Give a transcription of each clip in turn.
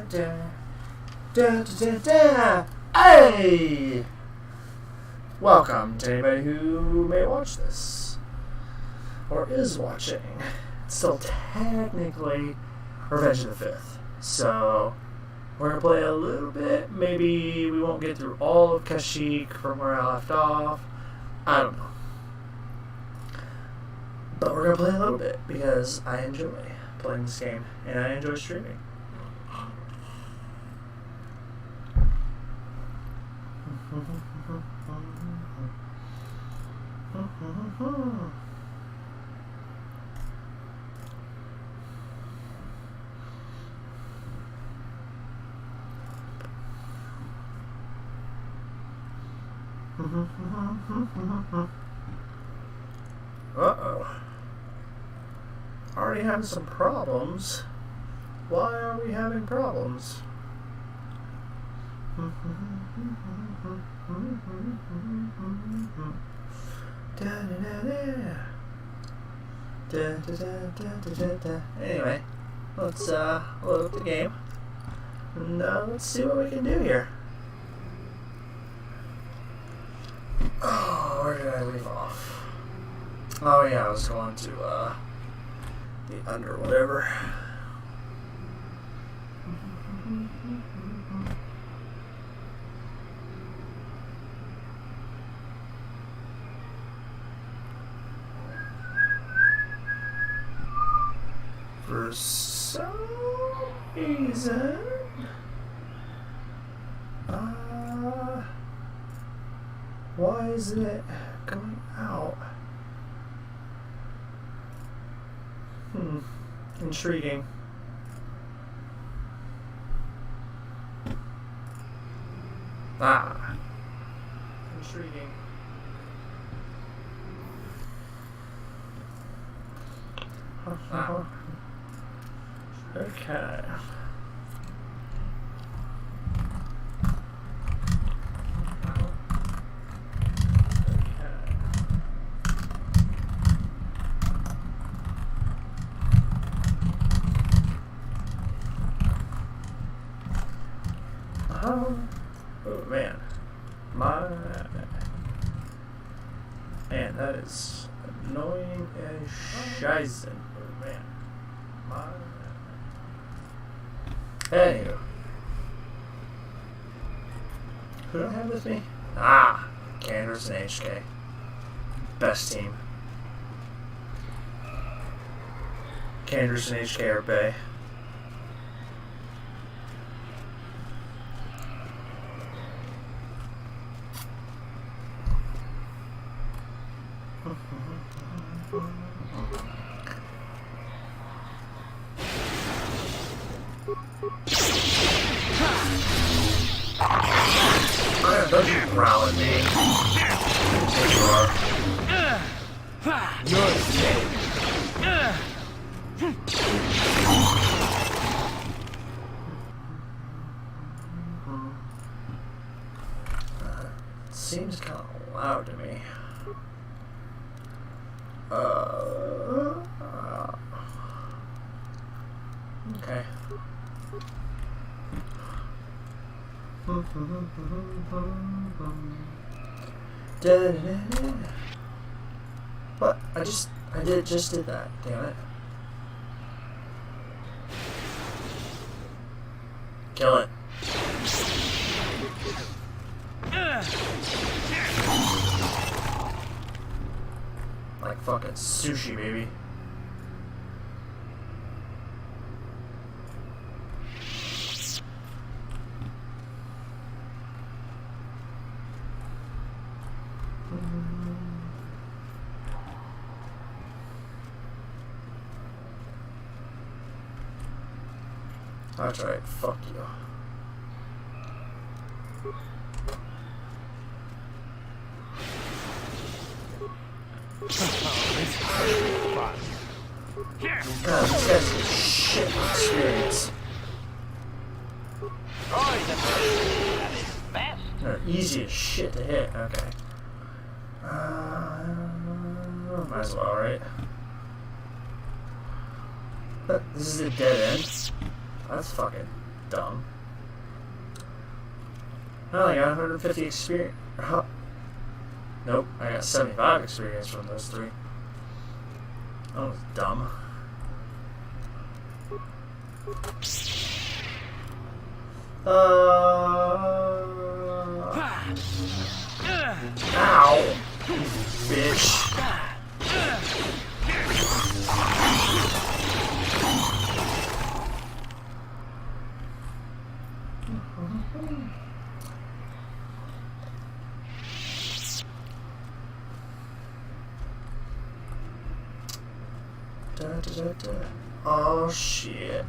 da, da, da, da. Hey! Welcome to anybody who may watch this, or is watching. It's still technically Revenge of the Fifth. So, we're going to play a little bit. Maybe we won't get through all of Kashyyyk from where I left off. I don't know. But we're going to play a little bit because I enjoy playing this game and I enjoy streaming. Uh-oh. Already having some problems. Why are we having problems? Anyway, let's load up the game and let's see what we can do here. Oh, where did I leave off? Oh yeah, I was going to the under whatever. For some reason, why is it going out? Intriguing. Intriguing. Okay. Oh man, man, that is annoying as shizen. Oh man, anywho, who do I have with me? Candace and HK, best team. Candace and HK are bae. Don't you growl at me. There you are. Seems kind of loud to me. Okay. What? I just did that. Damn it. Kill it. Like fucking sushi, baby. That's right, fuck you. God, these guys are shit experience. They're easy as shit to hit, okay. Might as well, right? This is a dead end. That's fucking dumb. Oh, I got 150 experience. Nope, I got 75 experience from those three. That was dumb. Ow! Bitch. Oh shit.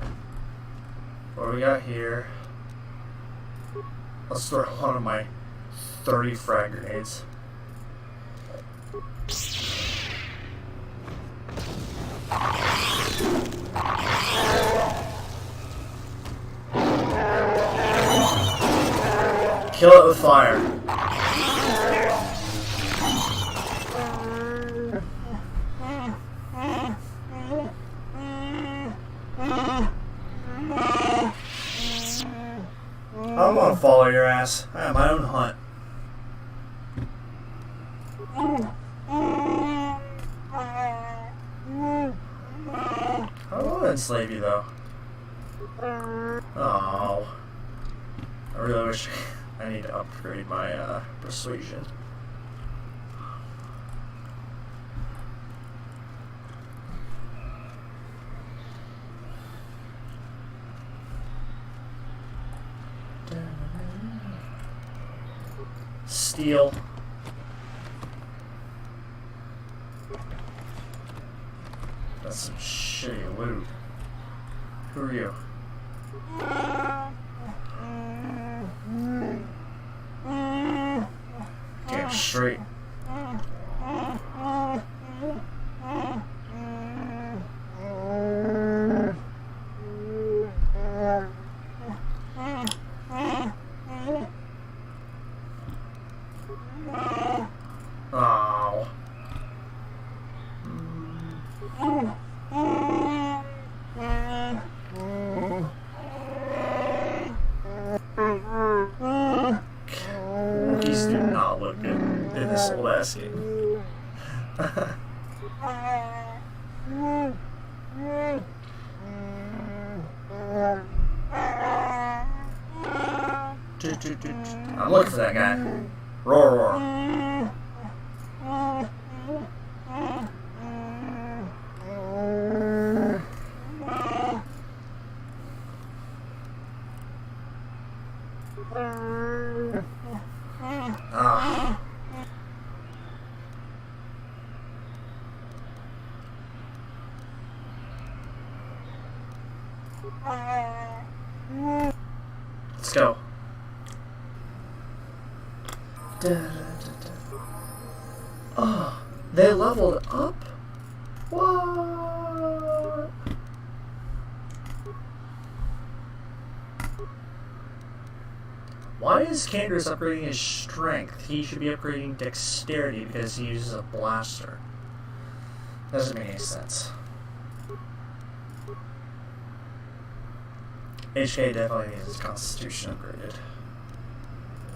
What do we got here? Let's throw one of my 30 frag grenades. Kill it with fire. I don't want to follow your ass. I have my own hunt. I don't want to enslave you though. Oh. I really wish I need to upgrade my persuasion. Steal. That's some shitty loot. Who are you? Damn straight. Oh. Monkeys do not look good in this old ass game. I'm looking for that guy. Roar, roar. Ah. Let's go. Oh, they leveled up? What? Why is Candace upgrading his strength? He should be upgrading dexterity because he uses a blaster. Doesn't make any sense. HK definitely needs his constitution upgraded.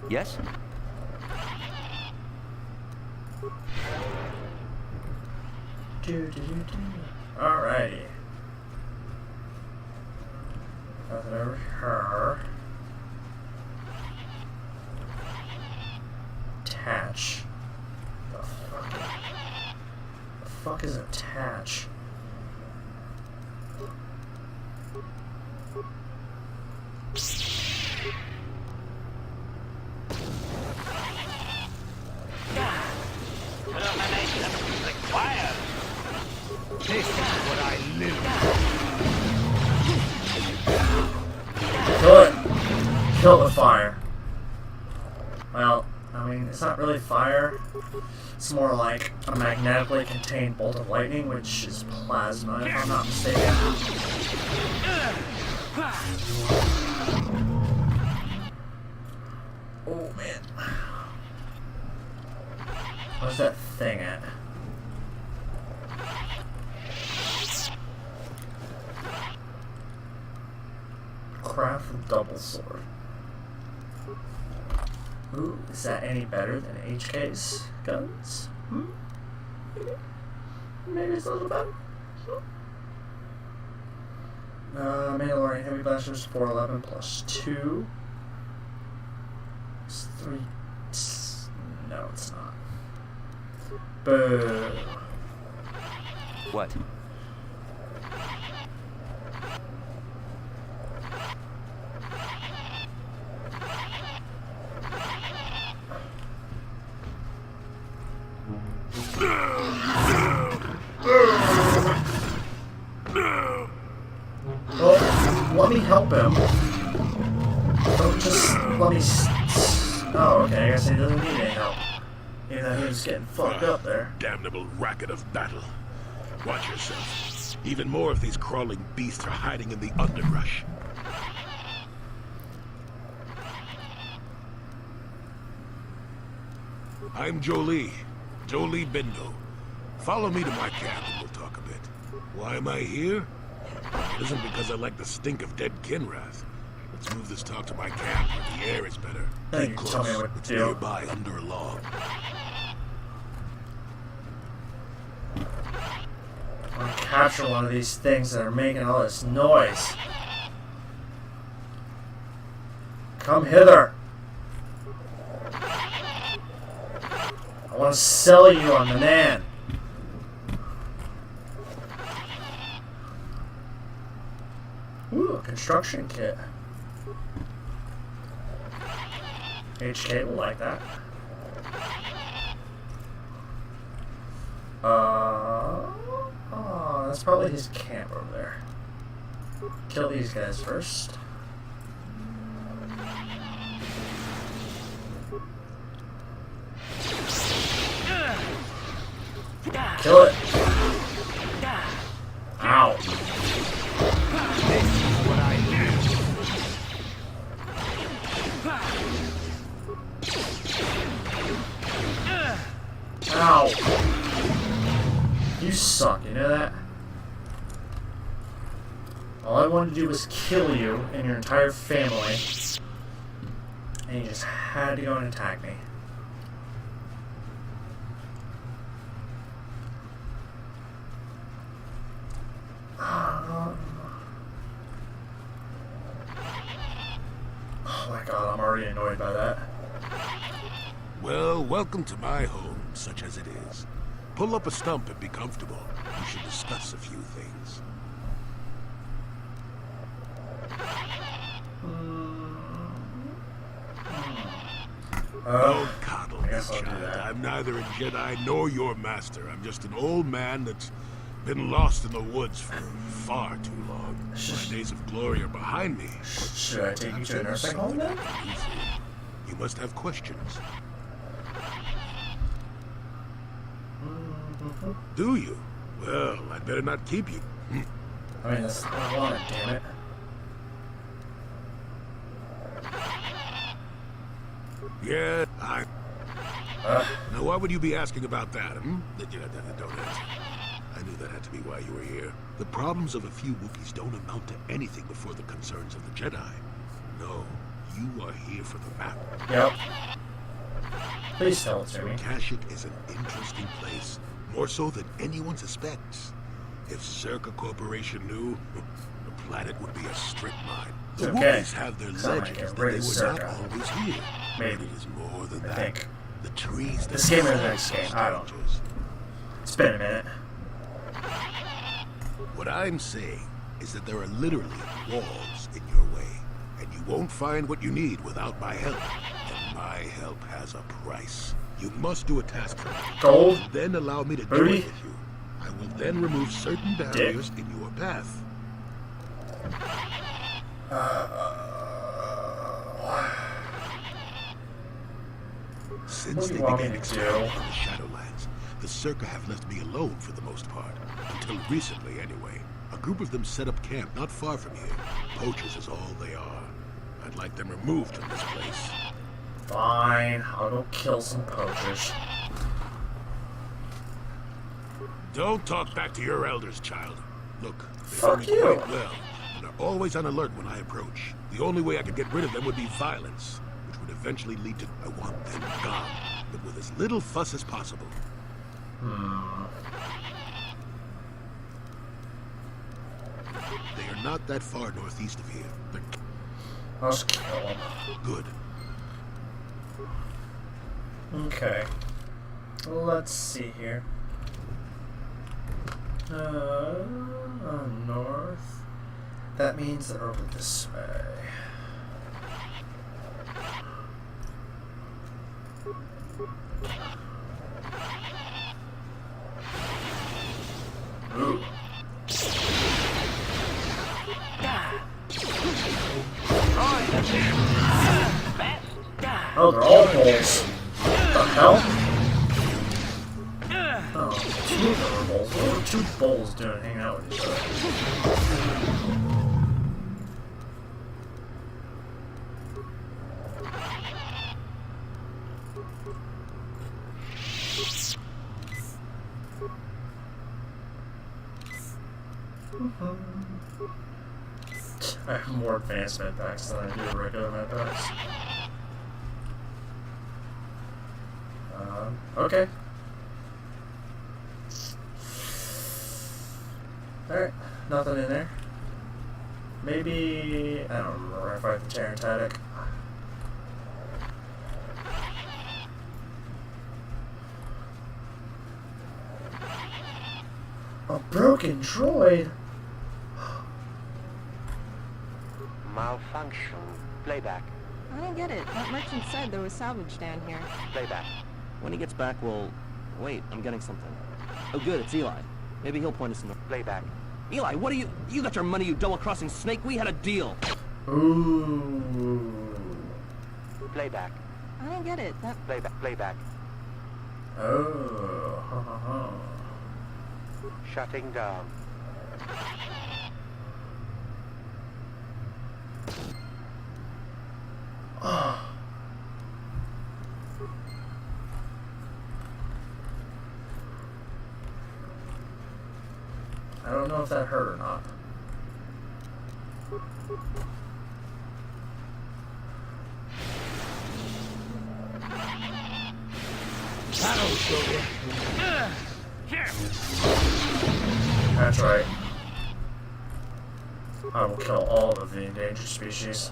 Yes? Alrighty. Nothing over here. Attach. The fuck is attach? This is what I live for. Kill it! Kill it with fire. Well, I mean, it's not really fire. It's more like a magnetically contained bolt of lightning, which is plasma, if I'm not mistaken. Oh, man. Where's that thing at? craft double sword. Ooh, is that any better than HK's guns? Maybe it's a little better. Mandalorian heavy blasters 411 plus 2. It's 3. No, it's not. Boo. What? Well, let me help him. Don't just let me. Oh, okay. I guess he doesn't need any help. Even though he was getting fucked up there. Damnable racket of battle. Watch yourself. Even more of these crawling beasts are hiding in the underbrush. I'm Jolie. Jolie Bindo. Follow me to my camp and we'll talk a bit. Why am I here? It isn't because I like the stink of dead Kinrath. Let's move this talk to my camp where the air is better. Hey, Keep tell me close. what to It's do. nearby under a log. I want to capture one of these things that are making all this noise. Come hither. I want to sell you on the Nan. Ooh, a construction kit. HK will like that. Oh, that's probably his camp over there. Kill these guys first. Kill it. Ow. This is what I live. Ow. You suck, you know that? All I wanted to do was kill you and your entire family. And you just had to go and attack me. Oh my god, I'm already annoyed by that. Well, welcome to my home, such as it is. Pull up a stump and be comfortable. We should discuss a few things. Don't coddle me, guess I'll do child. that. I'm neither a Jedi nor your master. I'm just an old man that's been lost in the woods for far too long. My days of glory are behind me. Should I take you to a nursing home then? You must have questions. Do you? Well, I'd better not keep you. I mean, that's not what I wanted, damn it. Yeah, Now, why would you be asking about that, Don't answer. I knew that had to be why you were here. The problems of a few Wookiees don't amount to anything before the concerns of the Jedi. No, you are here for the battle. Yep. Please tell it to me. Kashyyyk is an interesting place, more so than anyone suspects. If Zerka Corporation knew, the planet would be a strip mine. The Okay. Wookiees have their Sound like legends a that they great were not Zerka. always here. Maybe. But it is more than I that. think. The trees This game or the themselves next game? are I don't know. strangers. It's been a minute. What I'm saying is that there are literally walls in your way, and you won't find what you need without my help. And my help has a price. You must do a task for me. Gold? Then allow me to Booty? do it with you. I will then remove certain barriers in your path. Since What do they you want began me to expanding do? in the Shadowlands, the Circa have left me alone for the most part. Until recently, anyway. A group of them set up camp not far from here. Poachers is all they are. I'd like them removed from this place. Fine, I'll go kill some poachers. Don't talk back to your elders, child. Look, they Fuck know me you. quite well, and are always on alert when I approach. The only way I could get rid of them would be violence, which would eventually lead to I want them gone, but with as little fuss as possible. They are not that far northeast of here. They're Let's kill him. good. Okay. Let's see here. North. That means they're over this way. Ooh. Oh, they're all holes. What the hell? Oh, two of them are bowls. What are two bowls doing hanging out with each other? I have more advanced med packs than I do regular med packs. Okay. Alright, nothing in there. Maybe, I don't remember if I have the Tarantatic. A broken droid? Malfunction. Playback. I don't get it. That merchant said there was salvage down here. Playback. When he gets back, we'll... Wait, I'm getting something. Oh good, it's Eli. Maybe he'll point us in the... Playback. Eli, what are you... You got your money, you double-crossing snake. We had a deal. Ooh. Playback. I don't get it. That Playback. Playback. Oh. Ha ha ha. Shutting down. I don't know if that hurt or not. That'll show you. That's right. I will kill all of the endangered species.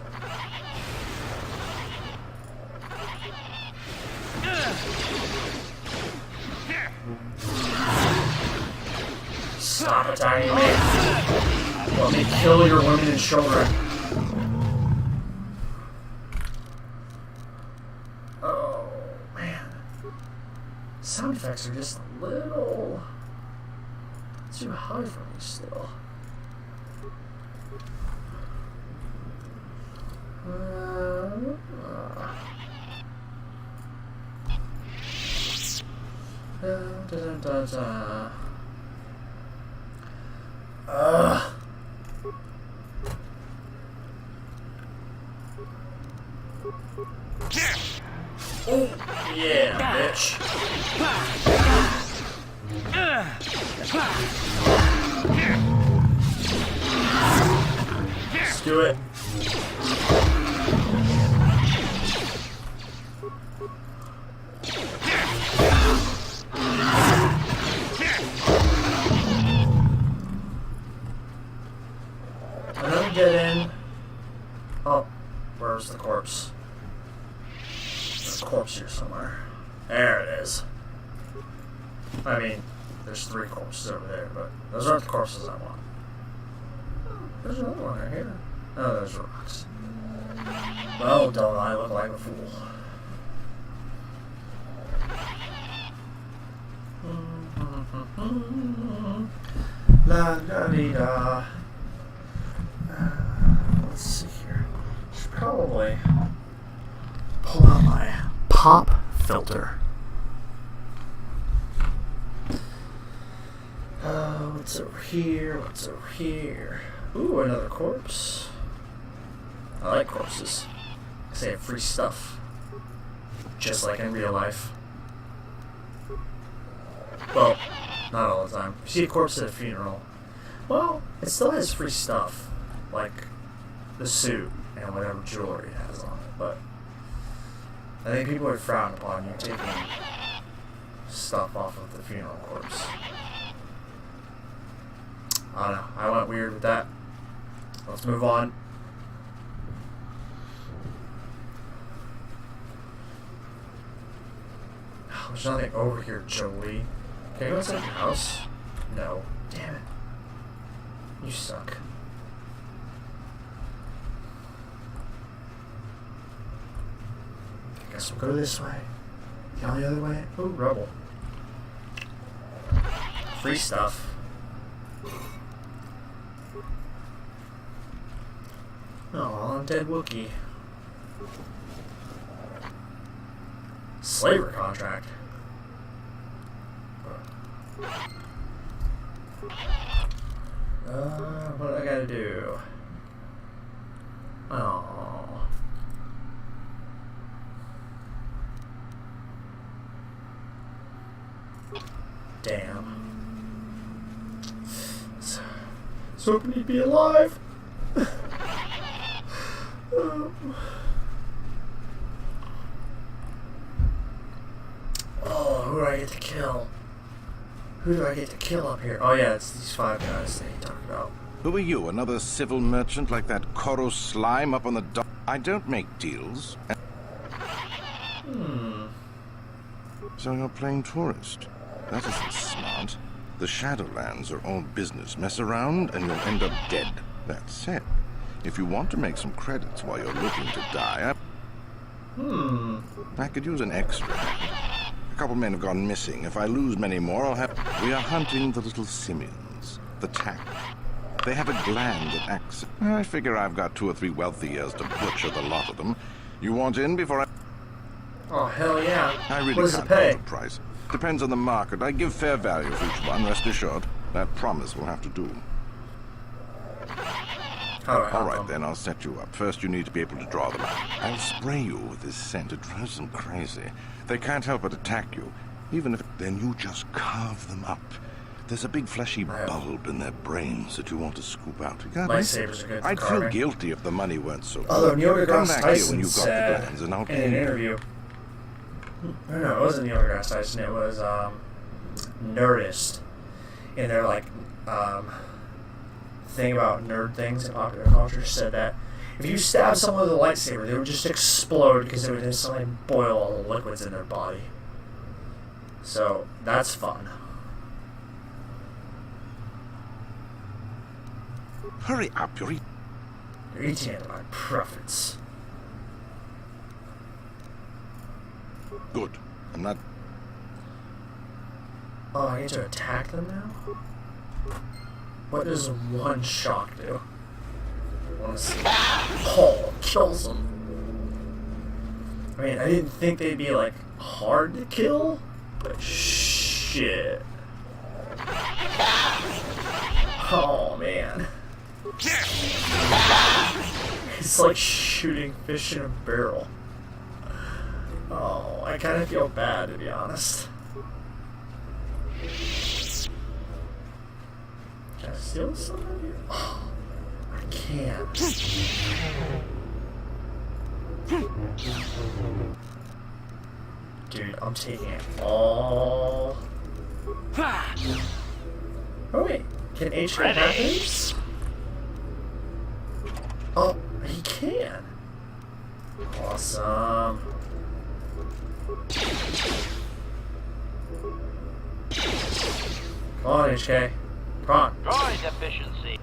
Stop attacking me! Let me kill your women and children. Oh, man. Sound effects are just a little too high for me still. Oh, yeah, bitch. Let's do it. Another dead end. Oh, where's the corpse? There's a corpse here somewhere. There it is. I mean, there's 3 corpses over there, but those aren't the corpses I want. There's another one right here. Oh, there's rocks. Well, don't I look like a fool? La da dee da. Let's see here. Should probably pull out my pop filter. What's over here? What's over here? Ooh, another corpse. I like corpses. Because they have free stuff. Just like in real life. Well, not all the time. You see a corpse at a funeral. Well, it still has free stuff. Like the suit and whatever jewelry it has on it. But I think people would frown upon you taking stuff off of the funeral corpse. I don't know. I went weird with that. Let's move on. There's nothing over here, Jolie. Can I go inside your house? No. Damn it. You suck. I guess we'll go this way. The only other way? Ooh, rubble. Free stuff. Oh, dead Wookiee. Slaver contract. What do I gotta do? Oh. Damn. So hoping he'd be alive. Oh, who do I get to kill? Who do I get to kill up here? Oh yeah, it's these 5 guys that he talked about. Who are you, another civil merchant like that Kotor slime up on the dock? I don't make deals. So you're a plain tourist. That isn't smart. The Shadowlands are all business. Mess around and you'll end up dead. That said, if you want to make some credits while you're looking to die, I could use an extra hand. A couple men have gone missing. If I lose many more, I'll have... We are hunting the little simians. The tack. They have a gland that acts... I figure I've got 2 or 3 wealthy years to butcher the lot of them. You want in before I... Oh, hell yeah. I really what does can't it pay? call the price. Depends on the market. I give fair value for each one, rest assured. That promise will have to do. All right, then, I'll set you up. First, you need to be able to draw them out. I'll spray you with this scent. It drives them crazy. They can't help but attack you. Even if... Then you just carve them up. There's a big fleshy bulb in their brains that you want to scoop out. You got me? Lightsabers are good for I'd carving. feel guilty if the money weren't so good. Although Neil Come deGrasse back here when Tyson you've got the said glands and I'll in an interview... No, it wasn't Neil deGrasse Tyson. It was Nerdist. In their, like, thing about nerd things in popular culture, said that if you stab someone with a lightsaber, they would just explode because it would instantly boil all the liquids in their body. So, that's fun. Hurry up, you're You're eating into my profits. good. I'm not... Oh, I get to attack them now? What does one shock do? I want to see. Oh, kills them. I mean, I didn't think they'd be, like, hard to kill, but shit. Oh, man. It's like shooting fish in a barrel. Oh, I kind of feel bad, to be honest. Can I steal some of you? Oh, I can't. Dude, I'm taking it all. Oh wait, can H go backwards? Oh, he can. Awesome. Come on, HK. Come on. Droid efficiency.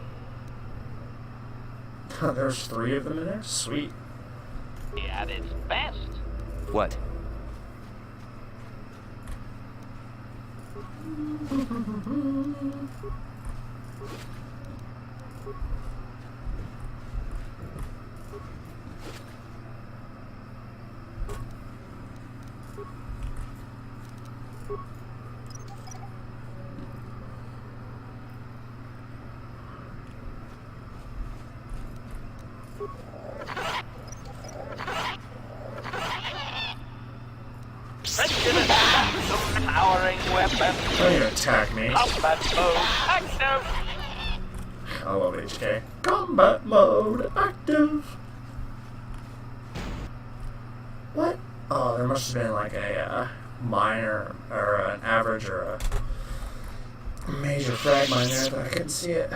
There's 3 of them in there? Sweet. At its best. What? Powering weapon. Don't even attack me. Combat mode active. I love HK. Combat mode active. Oh, there must have been like a minor or an average or a major frag mine there, but I couldn't see it.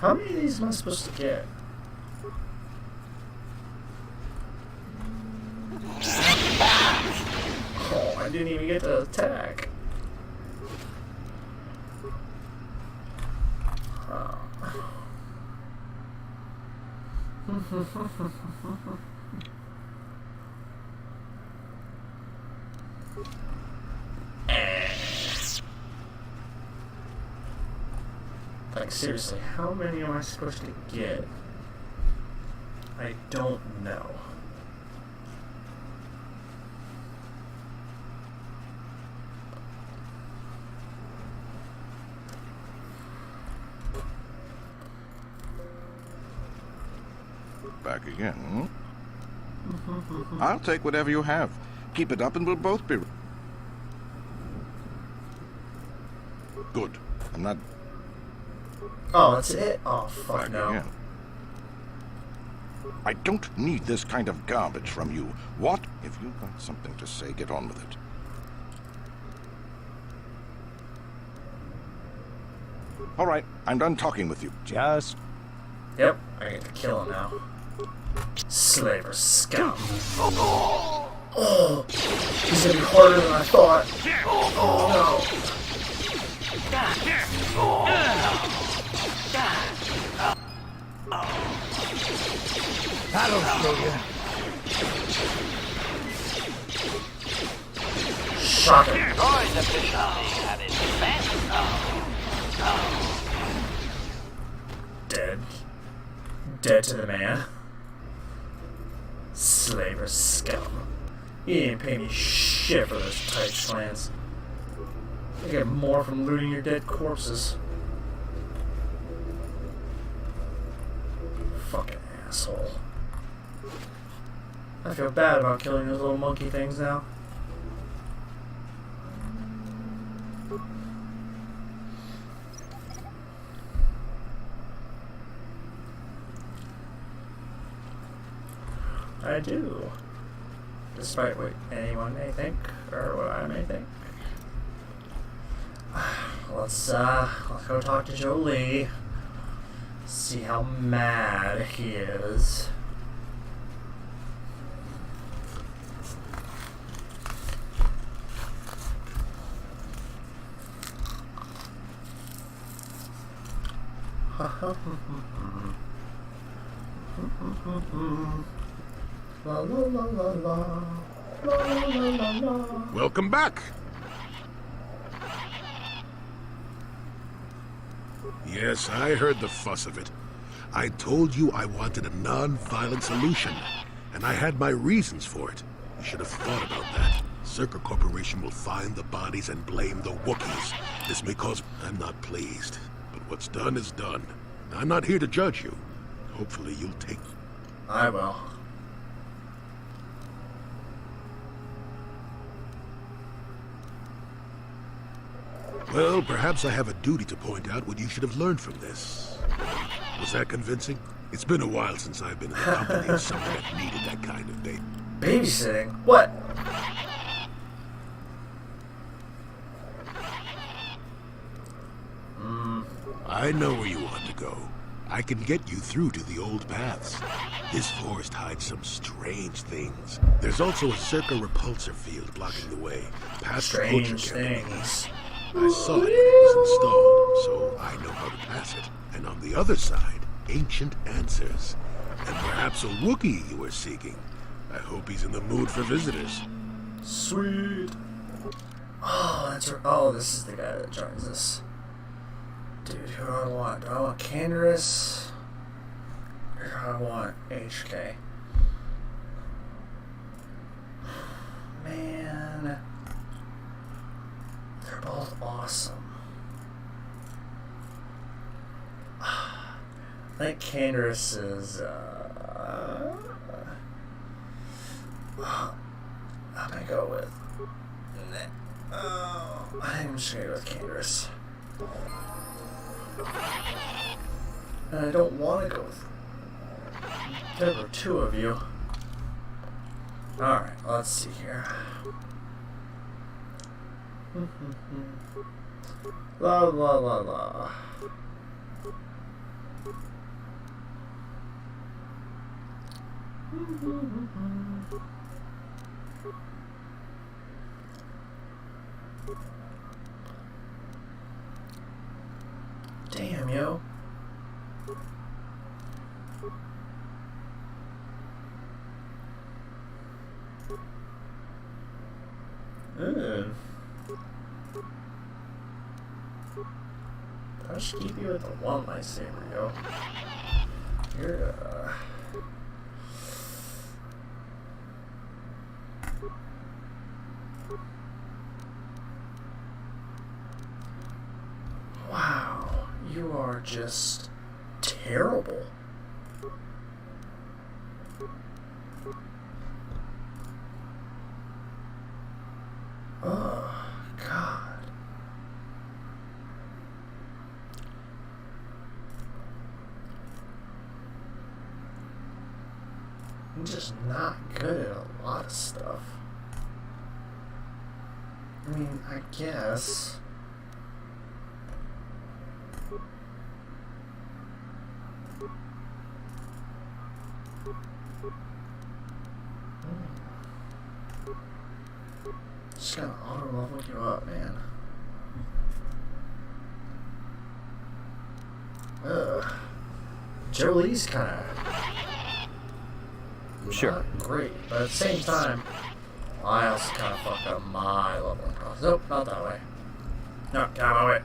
How many of these am I supposed to get? Oh, I didn't even get to attack. Oh. Like, seriously, how many am I supposed to get? I don't know. Back again. I'll take whatever you have. Keep it up and we'll both be... Good. I'm not... Oh, that's it? Oh, fuck Back no. again. I don't need this kind of garbage from you. What? If you've got something to say, get on with it. All right, I'm done talking with you. Just... Yep, I get to kill him now. Slaver scum. Oh, he's gonna be harder than I thought. Oh no. That'll show you. Shot him. Noise efficiency at its best. Dead. Dead to the man. Slaver scum. You didn't pay me shit for those tight slants. I get more from looting your dead corpses. Fucking asshole. I feel bad about killing those little monkey things now. I do. Despite what anyone may think, or what I may think. Let's go talk to Jolie. See how mad he is. La la la la la. La la la la la. Welcome back. Yes, I heard the fuss of it. I told you I wanted a non-violent solution, and I had my reasons for it. You should have thought about that. Circa Corporation will find the bodies and blame the Wookiees. This may cause... I'm not pleased, but what's done is done. I'm not here to judge you. Hopefully you'll take... I will. Well, perhaps I have a duty to point out what you should have learned from this. Was that convincing? It's been a while since I've been in the company of someone that needed that kind of bait. Babysitting? What? I know where you want to go. I can get you through to the old paths. This forest hides some strange things. There's also a Circa repulsor field blocking the way, past the Kotor Strange camp. things. I saw it when it was installed, so I know how to pass it. And on the other side, ancient answers. And perhaps a Wookiee you were seeking. I hope he's in the mood for visitors. Sweet. Oh, that's right. Oh, this is the guy that joins us. Dude, who do I want? Do I want Canderous? Or do I want HK? Man. They're both awesome. I think Canderous is, I'm gonna go with... I think I'm just gonna go with Canderous. And I don't want to go with... There were two of you. Alright, let's see here. La la la la. Damn, yo. I'll just keep you with the one lightsaber, yo. You're, Wow, you are just terrible. Oh, God. I'm just not good at a lot of stuff. I mean, I guess. Just gonna auto level you up, man. Jolie's kinda Sure. not great, but at the same time, I also kinda fucked up my leveling process. Nope, not that way. No, get out of my way.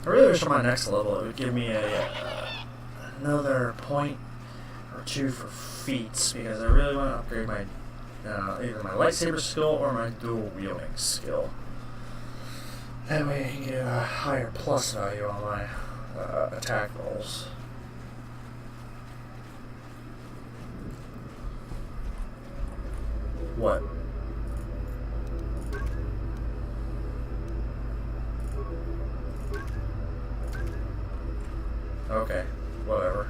I really wish on my next level it would give me another point or two for feats, because I really want to upgrade my either my lightsaber skill or my dual wielding skill. That way I can get a higher plus value on my attack rolls. What? Okay, whatever.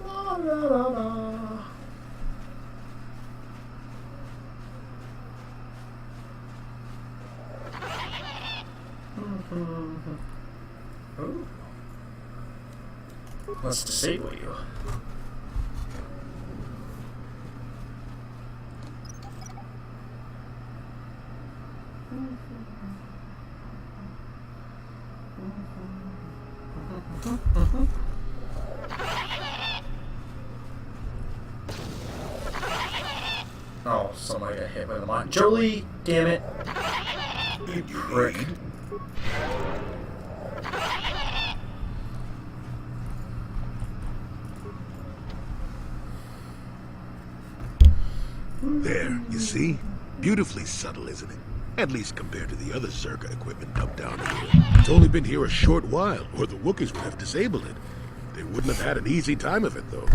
La la la la. Ooh. Let's disable you. Oh, somebody got hit by the mine. Jolie, damn it. You prick. There, you see? Beautifully subtle, isn't it? At least compared to the other Zerga equipment dumped down here. It's only been here a short while, or the Wookiees would have disabled it. They wouldn't have had an easy time of it, though.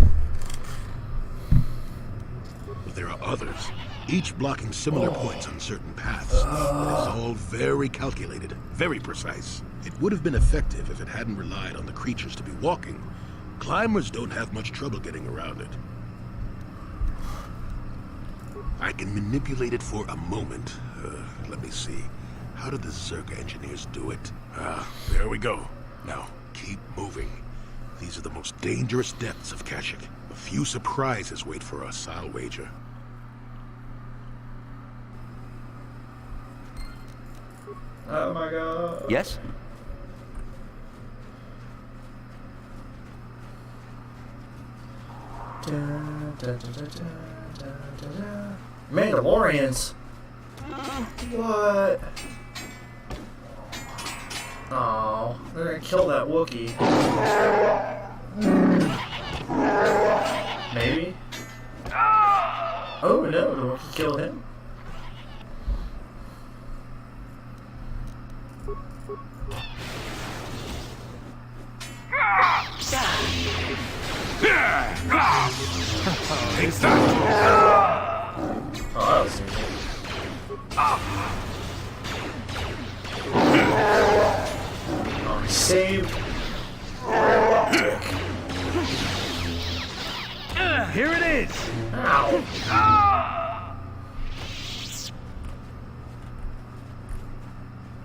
But there are others, each blocking similar points on certain paths. It is all very calculated, very precise. It would have been effective if it hadn't relied on the creatures to be walking. Climbers don't have much trouble getting around it. I can manipulate it for a moment. Let me see. How did the Zerga engineers do it? There we go. Now, keep moving. These are the most dangerous depths of Kashyyyk. A few surprises wait for us, I'll wager. Oh my god. Yes? Mandalorians? What? Oh, they're gonna kill that Wookiee. Maybe? Oh no, the Wookiee killed him. Take that! Oh, that was easy. Oh, he saved. Dick. Here it is! Ow.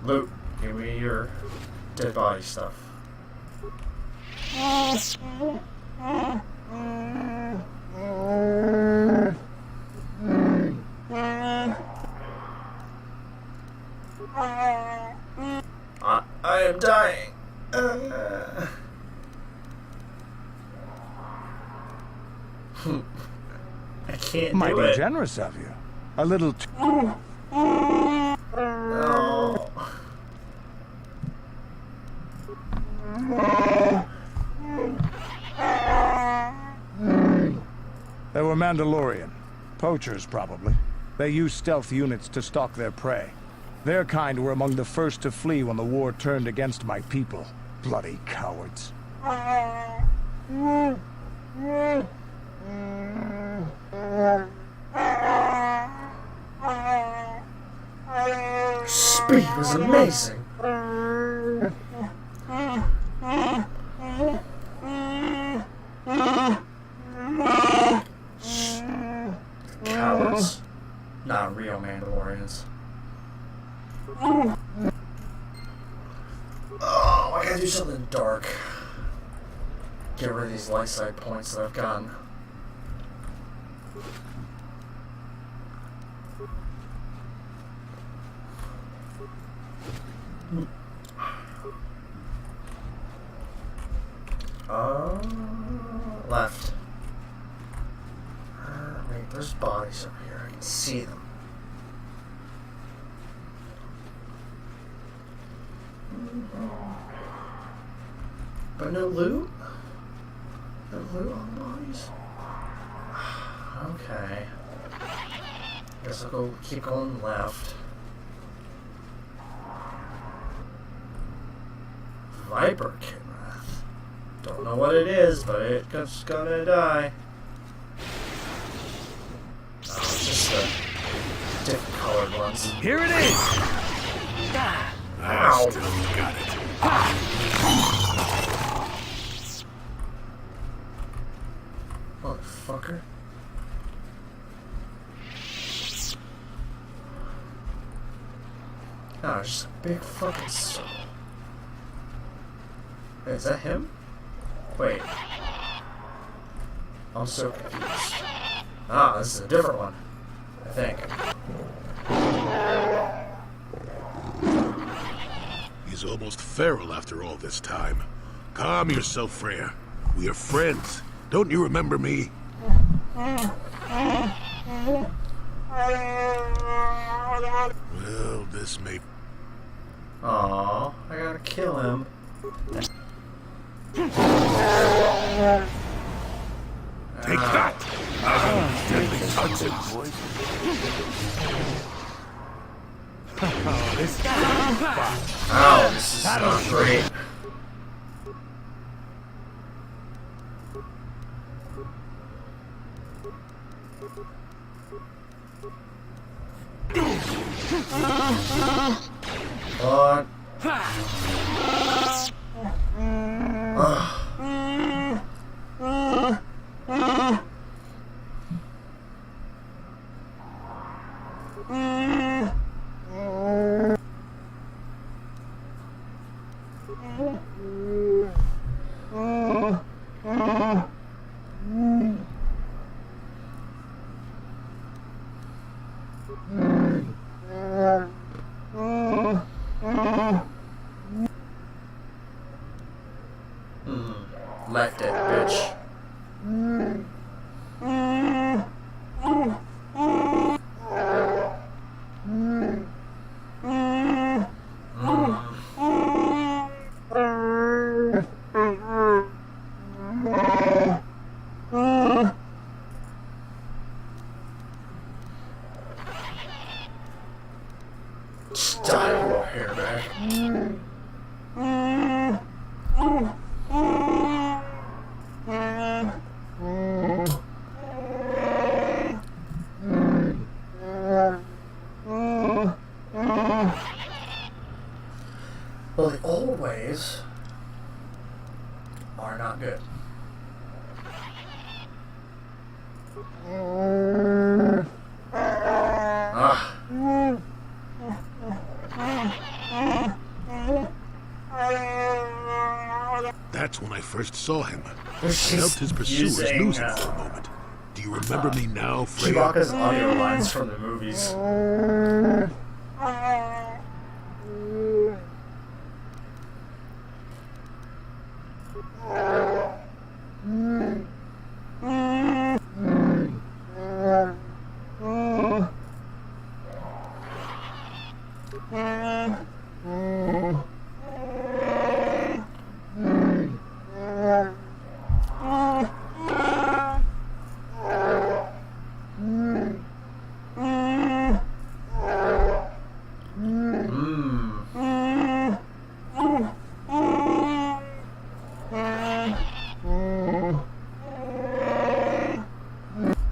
Luke, give me your dead body stuff. I am dying. I can't Might do be it. generous of you. A little No. They were Mandalorian. Poachers, probably. They used stealth units to stalk their prey. Their kind were among the first to flee when the war turned against my people. Bloody cowards. Speed was amazing. Cowards. Not real Mandalorians. Oh, I gotta do something dark. Get rid of these light side points that I've gotten. Left. Wait, there's bodies over here. I can see them. But no loot? No loot on the bodies? Okay. Guess I'll go keep going left. Viper Kinrath. Don't know what it is, but it's gonna die. Oh, it's just the different colored ones. Here it is! I still got it. Motherfucker. Oh, just a big fucking soul. Wait, is that him? Wait. I'm so confused. Ah, this is a different one. I think. He's almost feral after all this time. Calm yourself, Freya. We are friends. Don't you remember me? Well, this may... Aww, I gotta kill him. Take that! Deadly toxins. Oh, this Ow, this is not great. What? Left it, bitch. Just dye your little hair back. Well, the old ways are not good. Ah. That's when I first saw him. I She's helped his pursuers using, lose him for a moment. Do you remember me now, Freya? Chewbacca's audio lines from the movies.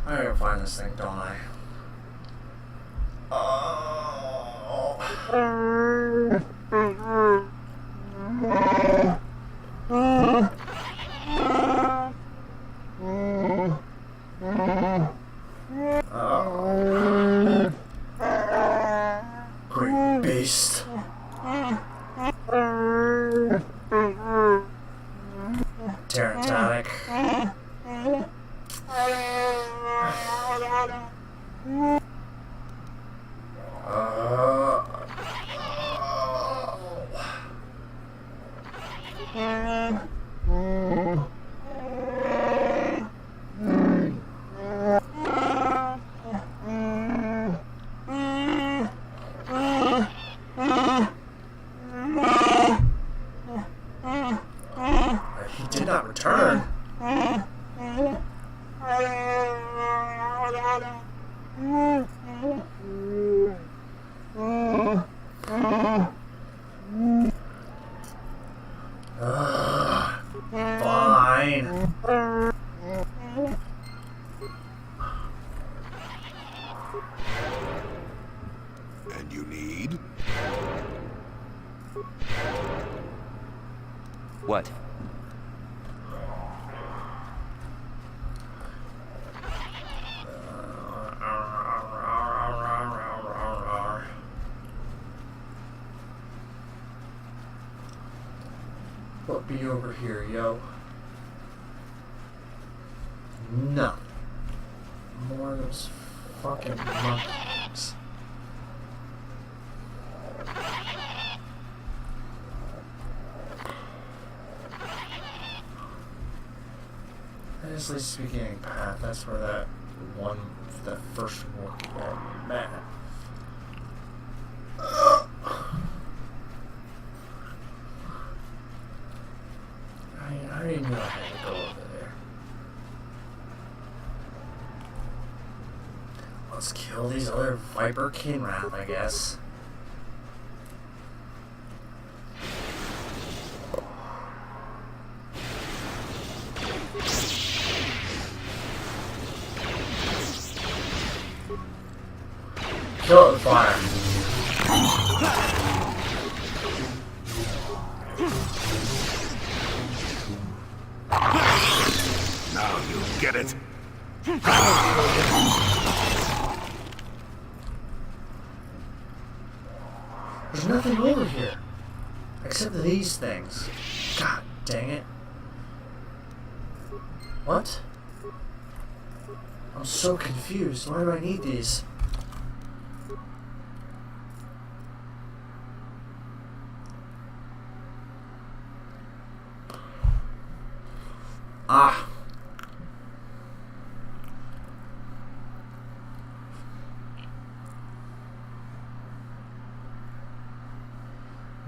I gotta find this thing, don't I? Great beast. Terratonic. He did not return. Fine. And you need? What? What be over here, yo? No. More of those fucking monkeys. That is least the beginning path. That's where that first Wookiee guy we met. I didn't know I had to go over there. Let's kill these other Viper Kinrath, I guess. Kill it with fire. Now you get it. There's nothing over here. Except these things. God dang it. What? I'm so confused. Why do I need these? Ah.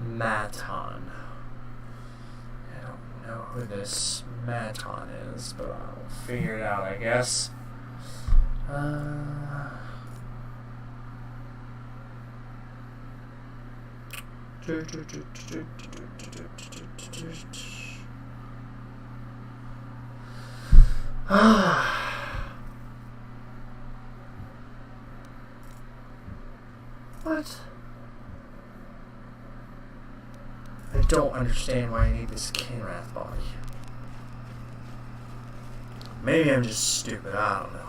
Maton. I don't know who this Maton is, but I'll figure it out, I guess. What? I don't understand why I need this Kinrath body. Maybe I'm just stupid, I don't know.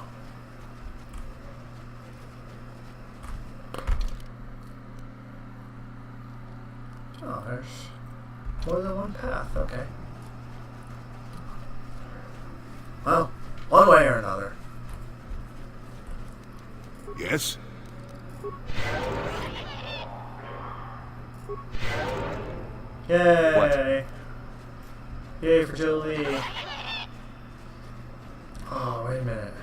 Oh, there's more than one path, okay. Well, one way or another. Yes? Yay! What? Yay for Jolie. Oh, wait a minute.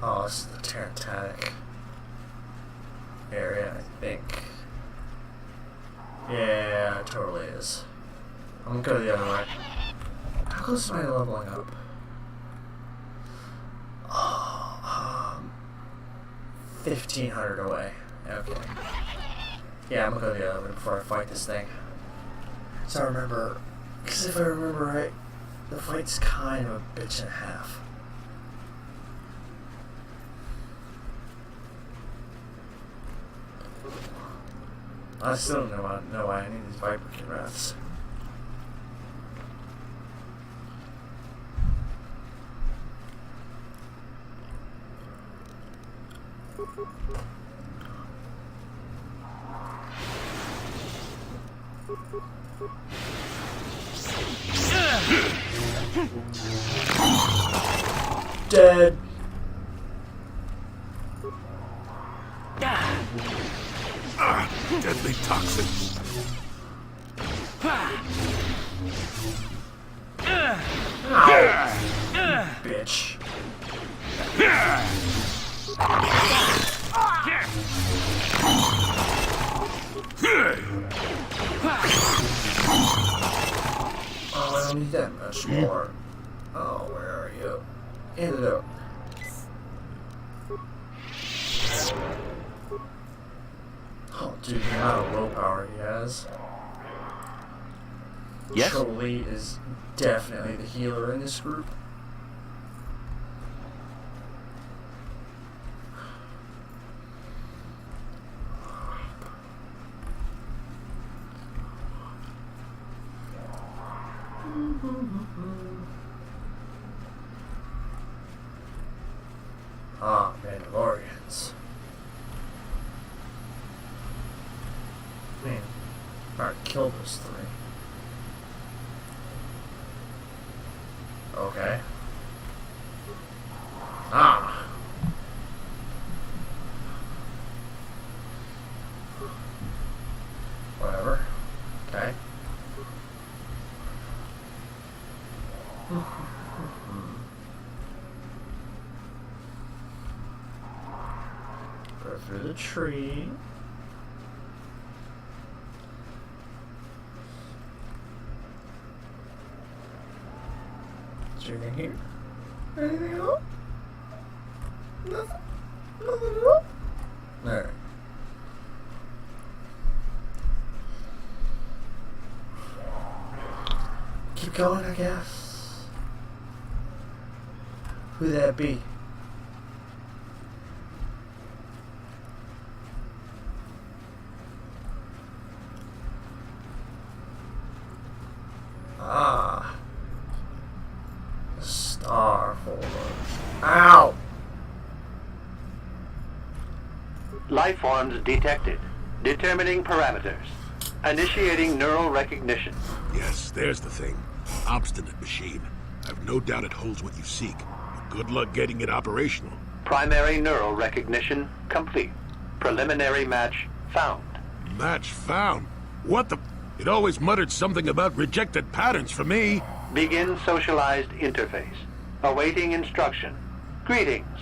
Oh, this is the Tarantanic area, I think. Yeah, it totally is. I'm gonna go the other way. How close am I to leveling up? Oh, 1,500 away. Okay. Yeah, I'm gonna go the other way before I fight this thing. So I remember, because if I remember right, the fight's kind of a bitch and a half. I still don't know why I need these Viper Kinraths. Dead. Deadly toxin. Ow. Bitch. Oh, I don't need that much more. Oh, where are you? End it up. Oh, dude, the amount of willpower he has. Yes? Jolie is definitely the healer in this group. Ah, Mandalorians. Man, I already killed those three. Okay. Ah! Whatever. Okay. Go through the tree. Is there anything here? Anything at all? Nothing? Nothing at all? Alright. Keep going, I guess. Who'd that be? Ah. The star folder. Ow! Life forms detected. Determining parameters. Initiating neural recognition. Yes, there's the thing. Obstinate machine. I've no doubt it holds what you seek. But good luck getting it operational. Primary neural recognition complete. Preliminary match found. Match found? What the... It always muttered something about rejected patterns for me. Begin socialized interface. Awaiting instruction. Greetings.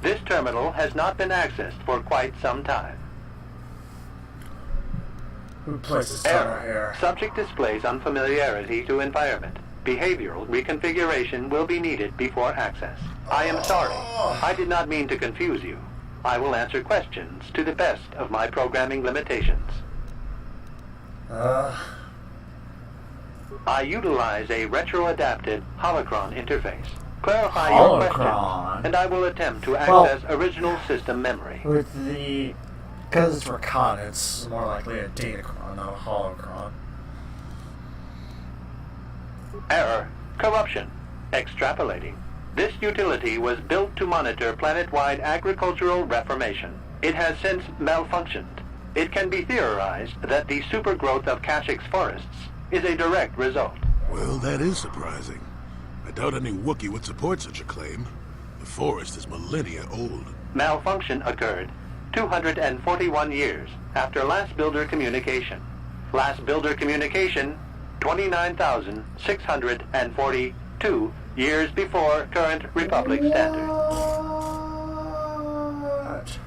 This terminal has not been accessed for quite some time. Who places timer here? Subject displays unfamiliarity to environment. Behavioral reconfiguration will be needed before access. I am sorry. I did not mean to confuse you. I will answer questions to the best of my programming limitations. I utilize a retro-adapted holocron interface. Clarify your question, and I will attempt to access original system memory. With the Because it's recon, it's more likely a datacron, not a holocron. Error. Corruption. Extrapolating. This utility was built to monitor planet-wide agricultural reformation. It has since malfunctioned. It can be theorized that the supergrowth of Kashyyyk forests is a direct result. Well, that is surprising. I doubt any Wookiee would support such a claim. The forest is millennia old. Malfunction occurred 241 years after last builder communication. Last builder communication, 29,642 years before current Republic standard. What?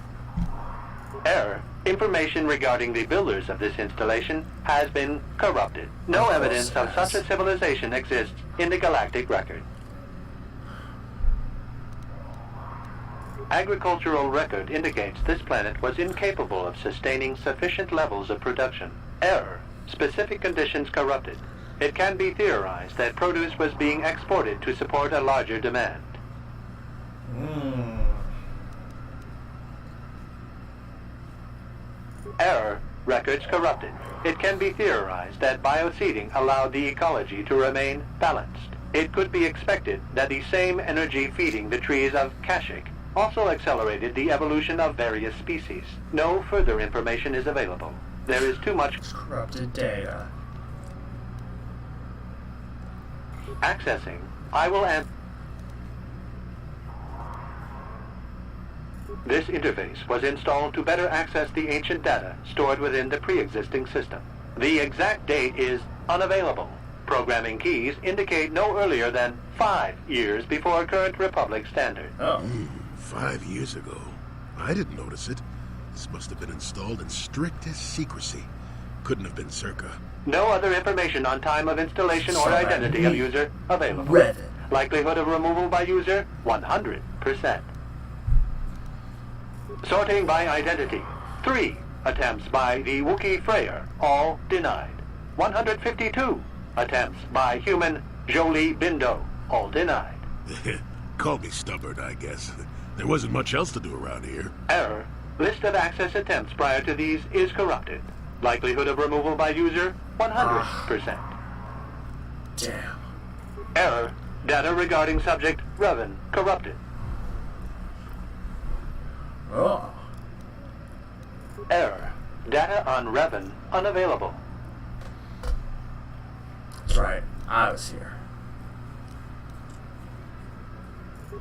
Error. Information regarding the builders of this installation has been corrupted. No evidence of such a civilization exists in the galactic record. Agricultural record indicates this planet was incapable of sustaining sufficient levels of production. Error. Specific conditions corrupted. It can be theorized that produce was being exported to support a larger demand. Error. Records corrupted. It can be theorized that bioseeding allowed the ecology to remain balanced. It could be expected that the same energy feeding the trees of Kashyyyk also accelerated the evolution of various species. No further information is available. There is too much Corrupted data. accessing. I will answer. This interface was installed to better access the ancient data stored within the pre-existing system. The exact date is unavailable. Programming keys indicate no earlier than 5 years before current Republic standard. Oh. 5 years ago. I didn't notice it. This must have been installed in strictest secrecy. Couldn't have been circa. No other information on time of installation or Sorry. identity of user available. Reddit. Likelihood of removal by user, 100%. Sorting by identity. 3 attempts by the Wookiee Freyer, all denied. 152 attempts by human Jolie Bindo, all denied. Call me stubborn, I guess. There wasn't much else to do around here. Error. List of access attempts prior to these is corrupted. Likelihood of removal by user, 100%. Damn. Error. Data regarding subject Revan corrupted. Oh. Error. Data on Revan unavailable. That's right. I was here.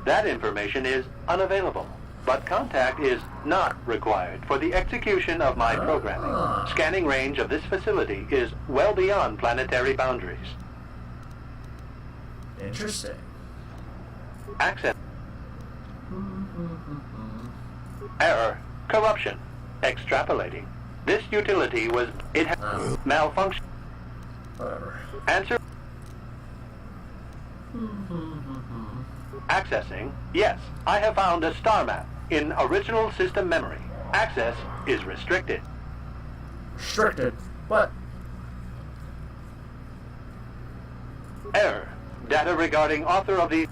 That information is unavailable, but contact is not required for the execution of my programming. Scanning range of this facility is well beyond planetary boundaries. Interesting. Access. Error. Corruption. Extrapolating. This utility was... It has malfunction. Whatever. Answer. Accessing. Yes, I have found a star map in original system memory. Access is restricted. Restricted. What? Error. Data regarding author of the...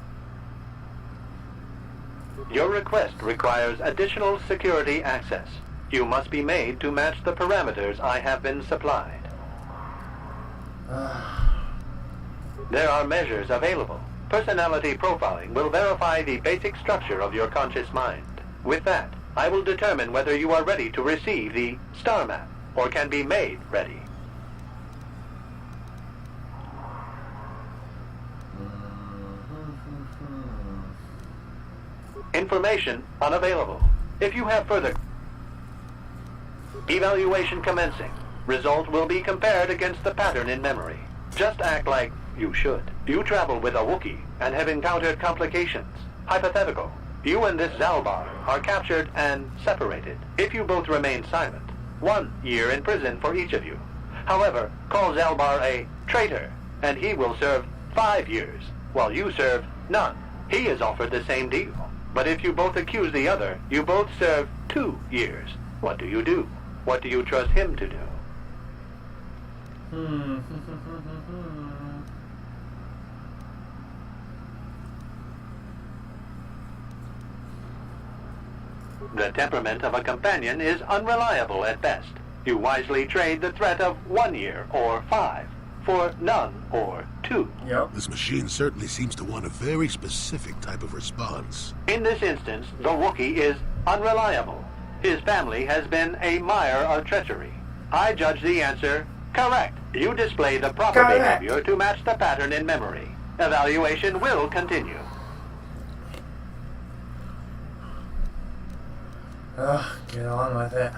Your request requires additional security access. You must be made to match the parameters I have been supplied. There are measures available. Personality profiling will verify the basic structure of your conscious mind. With that, I will determine whether you are ready to receive the star map or can be made ready. Information unavailable. If you have further... Evaluation commencing. Result will be compared against the pattern in memory. Just act like you should. You travel with a Wookiee and have encountered complications. Hypothetical. You and this Zalbar are captured and separated. If you both remain silent, 1 year in prison for each of you. However, call Zalbar a traitor, and he will serve 5 years, while you serve none. He is offered the same deal. But if you both accuse the other, you both serve 2 years. What do you do? What do you trust him to do? The temperament of a companion is unreliable at best. You wisely trade the threat of 1 year or 5 for none or 2. Yep. This machine certainly seems to want a very specific type of response. In this instance, the Wookiee is unreliable. His family has been a mire of treachery. I judge the answer correct. You display the proper Correct. behavior to match the pattern in memory. Evaluation will continue. Get on with it.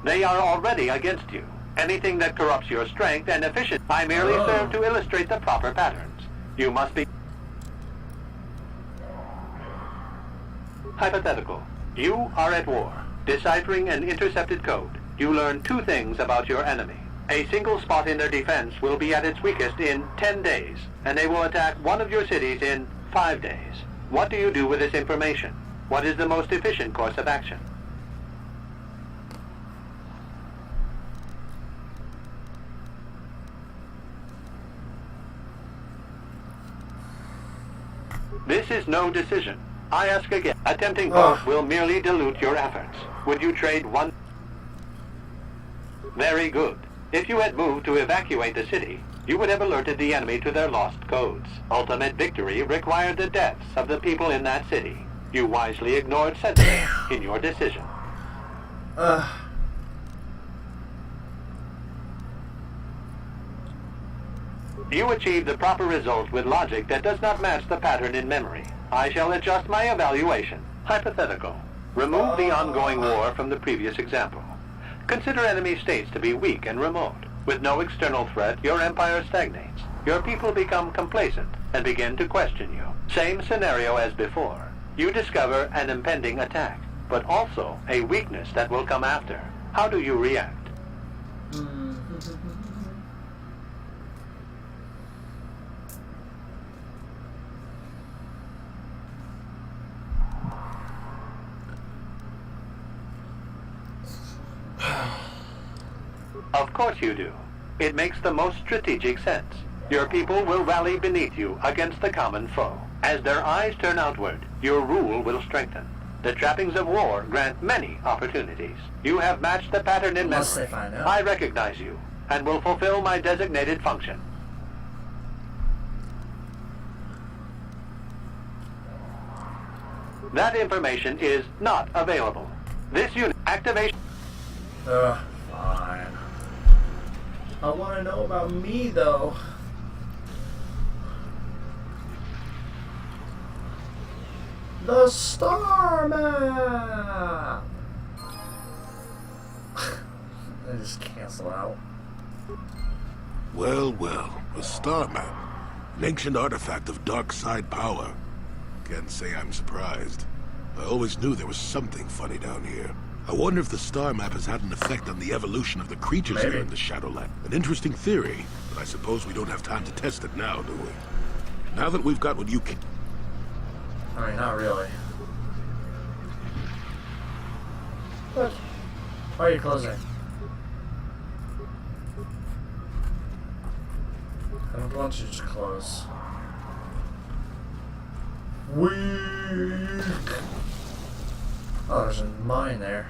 They are already against you. Anything that corrupts your strength and efficiency, I merely serve to illustrate the proper patterns. You must be... Hypothetical. You are at war. Deciphering an intercepted code, you learn 2 things about your enemy. A single spot in their defense will be at its weakest in 10 days, and they will attack one of your cities in 5 days. What do you do with this information? What is the most efficient course of action? This is no decision. I ask again. Attempting both will merely dilute your efforts. Would you trade one? Very good. If you had moved to evacuate the city, you would have alerted the enemy to their lost codes. Ultimate victory required the deaths of the people in that city. You wisely ignored sentiment in your decision. You achieved the proper result with logic that does not match the pattern in memory. I shall adjust my evaluation. Hypothetical. Remove the ongoing war from the previous example. Consider enemy states to be weak and remote. With no external threat, your empire stagnates. Your people become complacent and begin to question you. Same scenario as before. You discover an impending attack, but also a weakness that will come after. How do you react? Of course you do. It makes the most strategic sense. Your people will rally beneath you against the common foe. As their eyes turn outward, your rule will strengthen. The trappings of war grant many opportunities. You have matched the pattern in Unless memory. they find out. I recognize you and will fulfill my designated function. That information is not available. This unit activation... Fine. I want to know about me, though. The star map! I just cancel out. Well, well, a star map. An ancient artifact of dark side power. Can't say I'm surprised. I always knew there was something funny down here. I wonder if the star map has had an effect on the evolution of the creatures here in the Shadowland. An interesting theory, but I suppose we don't have time to test it now, do we? Now that we've got what you can... I mean, not really. What? Why are you closing? I don't want you to close. Weak! Oh, there's a mine there.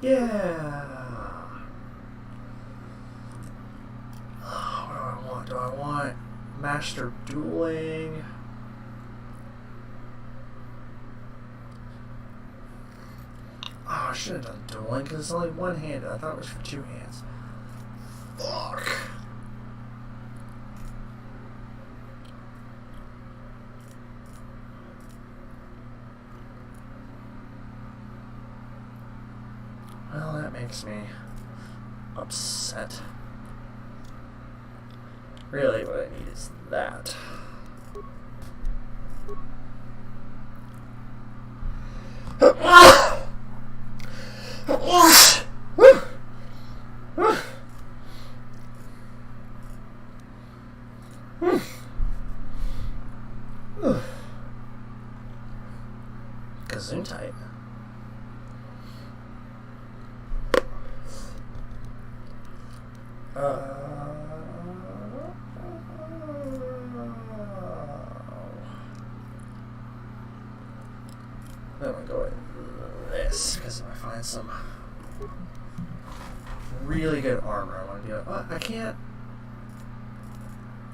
Yeah. Oh, what do I want? Master dueling. Oh, I should have done dueling because it's only one-handed. I thought it was for 2 hands. Fuck. Well, that makes me upset. Really, what I need is that. Woo! I'm gonna go with this because if I find some really good armor, I want to be like, oh, I can't.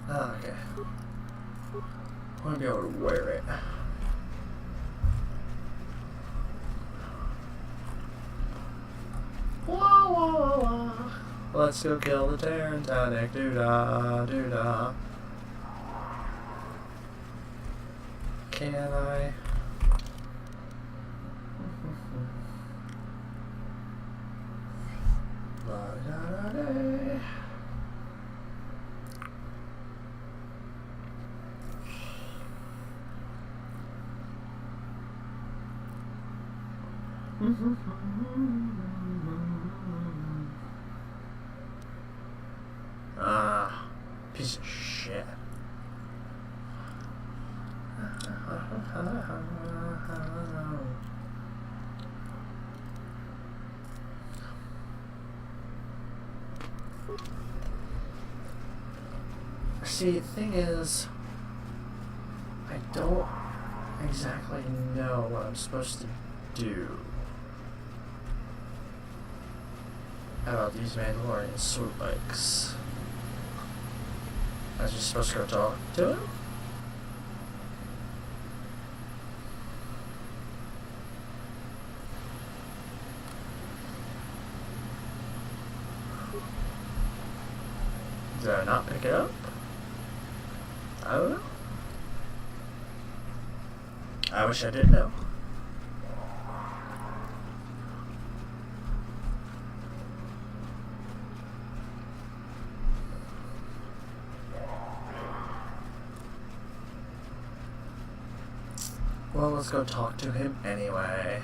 Oh, okay. I want to be able to wear it. Wah, wah, wah, wah. Let's go kill the Tarantanic. Doo-dah, doo-dah. Can I? La-da-da-day. Ah, piece of shit. See, the thing is, I don't exactly know what I'm supposed to do about these Mandalorian swoop bikes. I was just supposed to go talk to him? Did I not pick it up? I don't know. I wish I did know. Well, let's go talk to him anyway.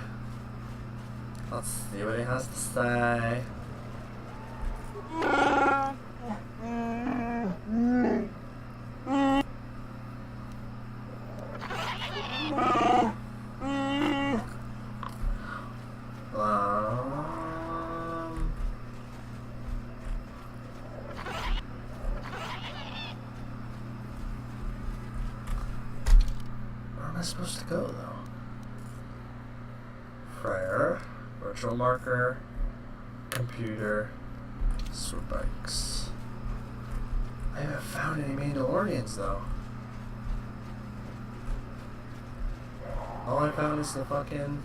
Let's see what he has to say. Where am I supposed to go, though? Fryer, virtual marker, computer, swoop bikes. I haven't found any Mandalorians, though. All I found is the fucking...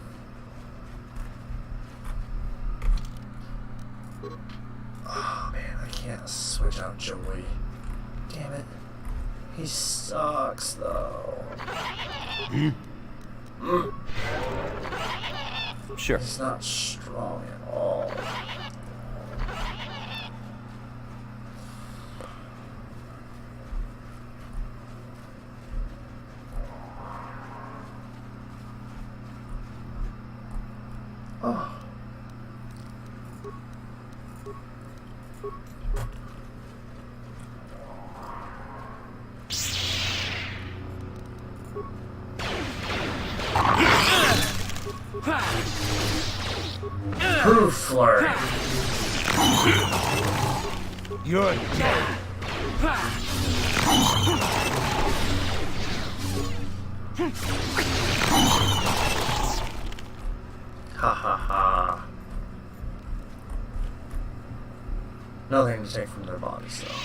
Oh man, I can't switch out Joey. Damn it. He sucks, though. Sure. He's not strong at all. Oh. Proof flurry. You're dead. Ha ha ha. Nothing to take from their bodies, though.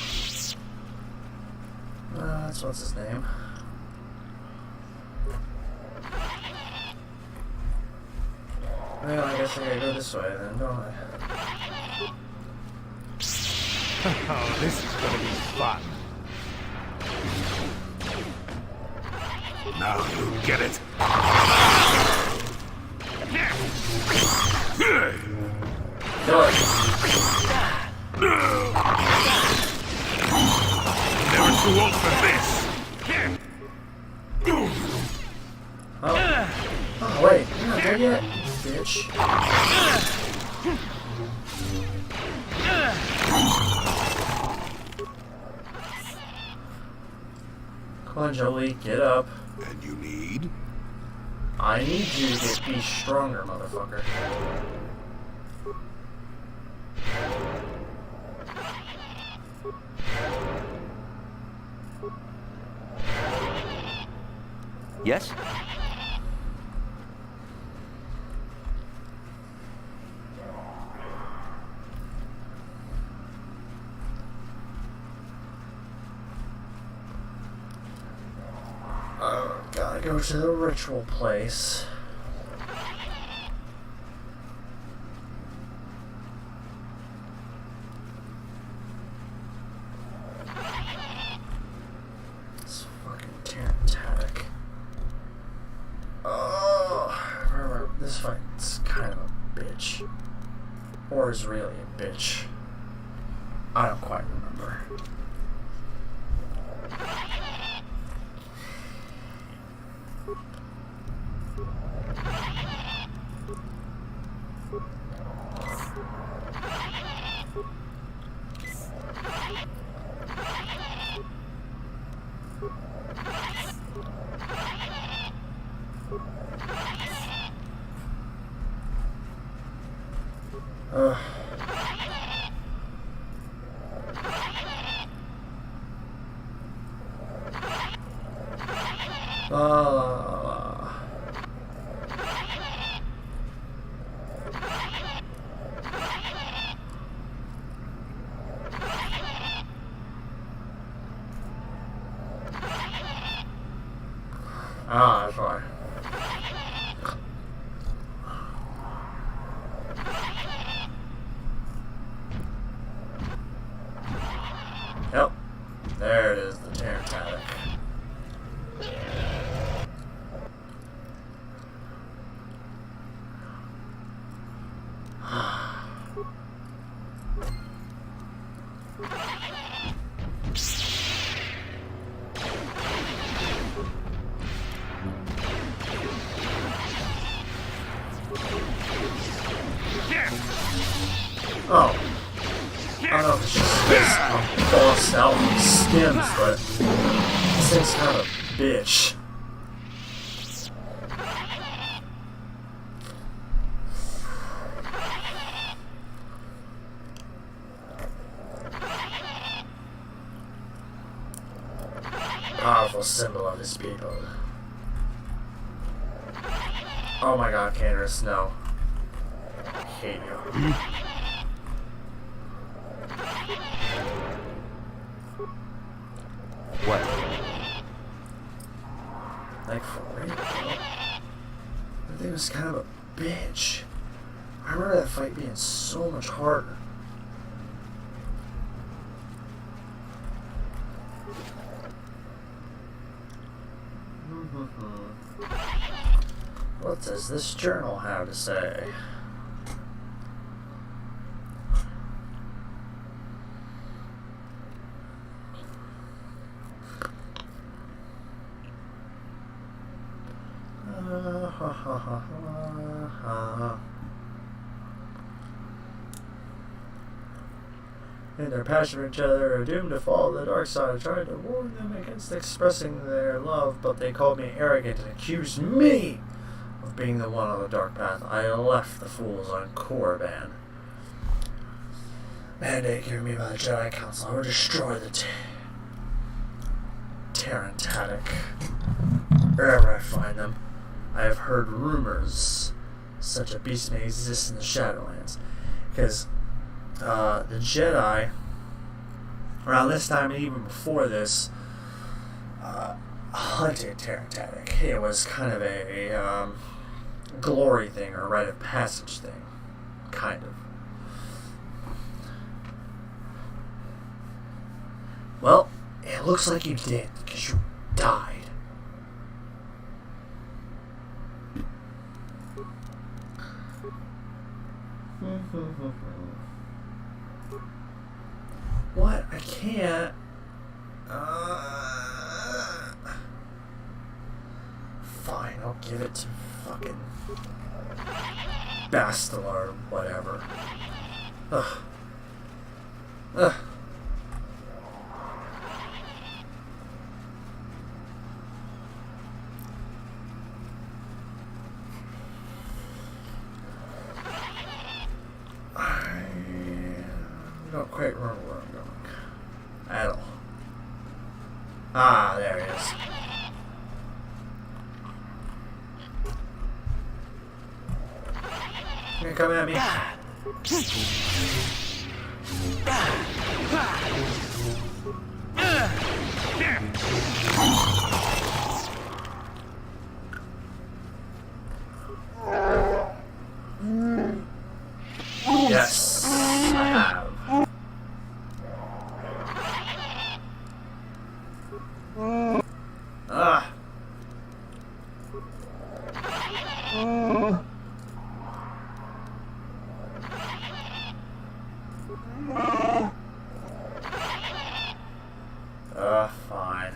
That's what's his name. Well, I guess I gotta go this way then, don't I? Oh, this is gonna be fun. Now you get it. Kill it. Never too old for this. Oh wait, you're not dead yet, bitch. Come on, Joey, get up. And you need? I need you to be stronger, motherfucker. Yes? Gotta go to the ritual place. It's fucking Tarantatic. Oh, remember, this fight's kind of a bitch. Or is really a bitch. I don't quite remember. That's right. Yep. There it is, the Tarantatic. Oh. I don't know if it's just this bossed out with stems, but this thing's kind of a bitch. Powerful symbol of his people. Oh my god, Candace, no. I hate you. What? Like, for real, bro? That thing was kind of a bitch. I remember that fight being so much harder. What does this journal have to say? In their passion for each other are doomed to fall to the dark side. I tried to warn them against expressing their love, but they called me arrogant and accused me of being the one on the dark path. I left the fools on Korriban. Mandate given me by the Jedi Council. I will destroy the Tarantatic. Wherever I find them. I have heard rumors such a beast may exist in the Shadowlands. Because the Jedi, around this time and even before this, hunted Tarantatic. It was kind of a glory thing or a rite of passage thing. Kind of. Well, it looks like you did, because you died. What? I can't. Fine, I'll give it to fucking Bastila or whatever. Ugh. Ugh. I don't quite remember where I'm going at all. Ah, there he is. You're gonna come at me. Yes, I have. Ah. Fine.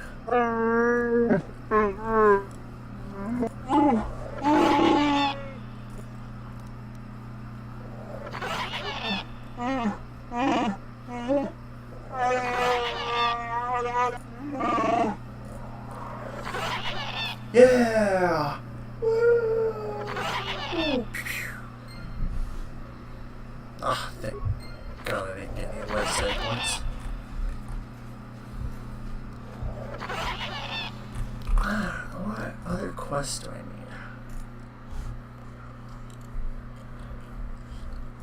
Yeah! Woo! Ah, thank God I didn't get any life save points. What other quests do I need?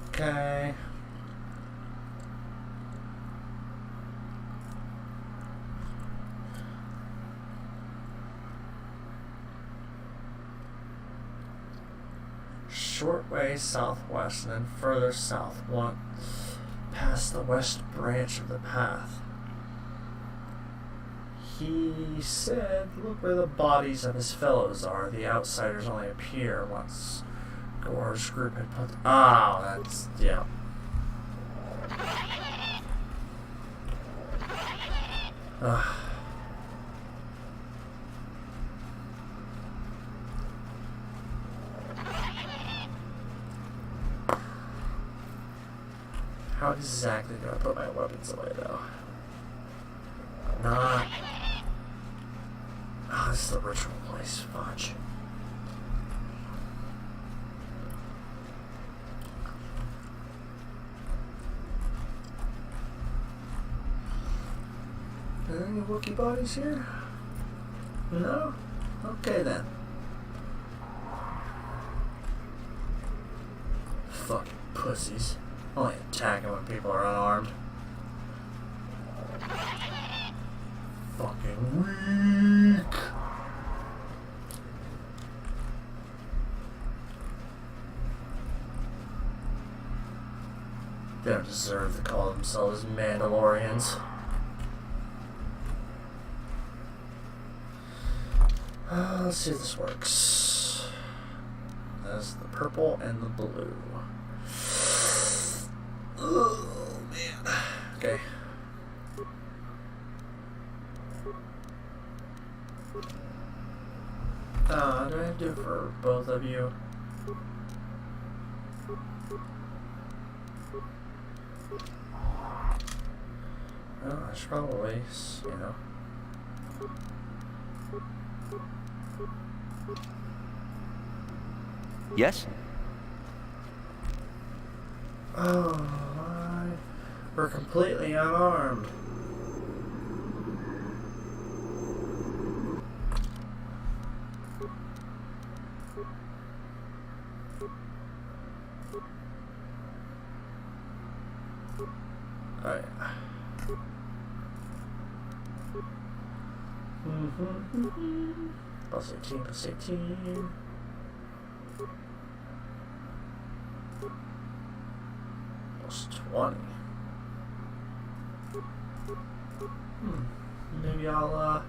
Okay. Short way southwest and then further south, one past the west branch of the path. He said, look where the bodies of his fellows are. The outsiders only appear once Gore's group had put... Oh, that's... yeah. Ugh. How exactly do I put my weapons away, though? Not... Oh, this is the ritual place. Fudge. Are there any Wookiee bodies here? No? Okay then. Fucking pussies. Only attacking when people are unarmed. Fucking weak. They don't deserve to call themselves Mandalorians. Let's see if this works. That's the purple and the blue. Oh, man. Okay. Do I have to do it for both of you? Oh, I should probably, you know. Yes? Oh, we're completely unarmed. Oh, yeah. Plus 18, plus 18. Plus 20. Maybe I'll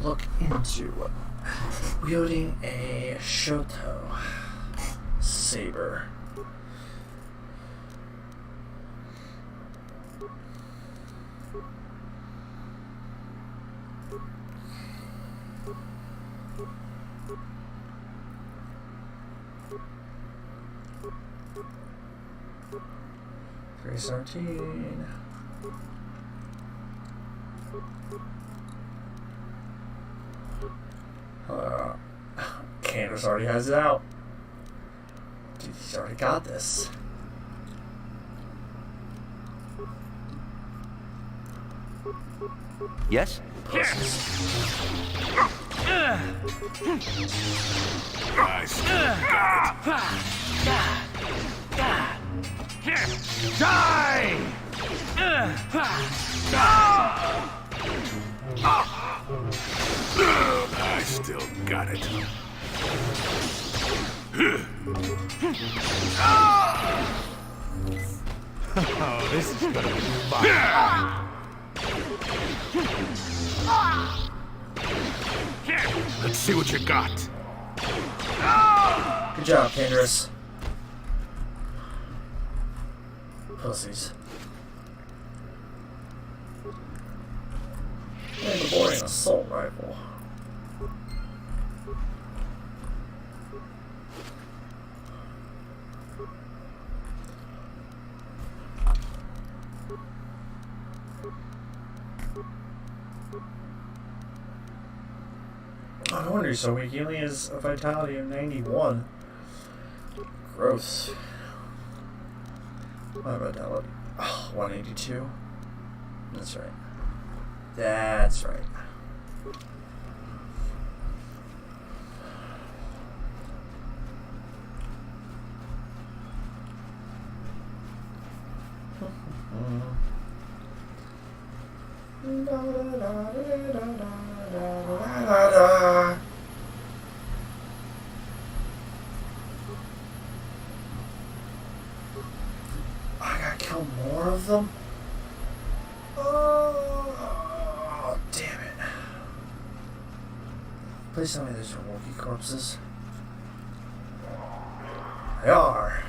look into wielding a Shoto saber. $317. Candace already has it out. Dude, he's already got this. Yes? Pussies. I still I still got it. Oh, this is gonna be fun. Let's see what you got. Good job, Kangaroo. Pussies. Mandalorian assault rifle. Oh, no wonder he's so weak. He only has a vitality of 91. Gross. My vitality. Oh, 182. That's right. That's right. I gotta kill more of them? Oh, damn it. Please tell me these are Wookiee corpses. They are.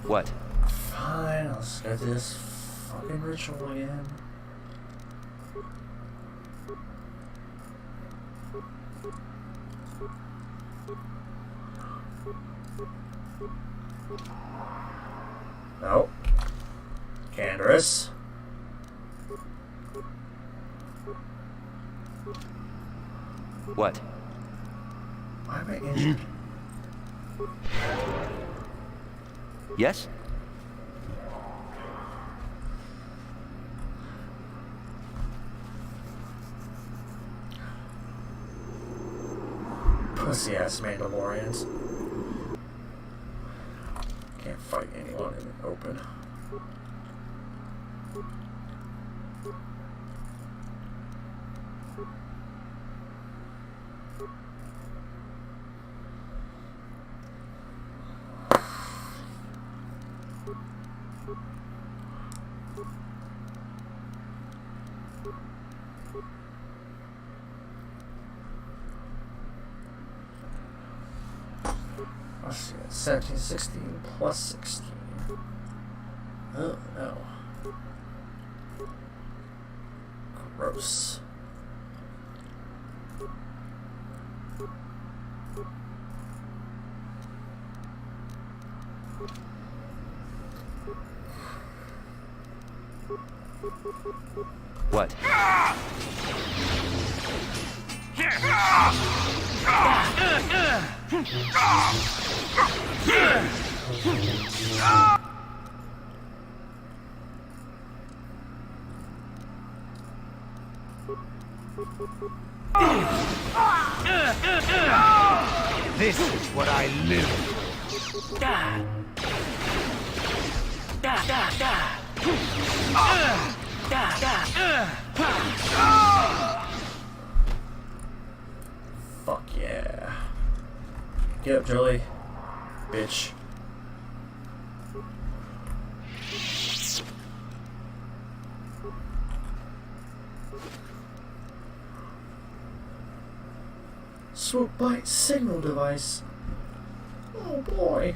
What? Fine, let's go through this fucking ritual again. Nope. Canderous. What? Why am I injured? Yes? Pussy ass Mandalorians. Can't fight anyone in the open. Let's see, 17, 16 plus 16. Oh no. Gross. What? This is what I live for. Fuck yeah. Get up, Jolie. Bitch. Swoop bite signal device. Oh boy.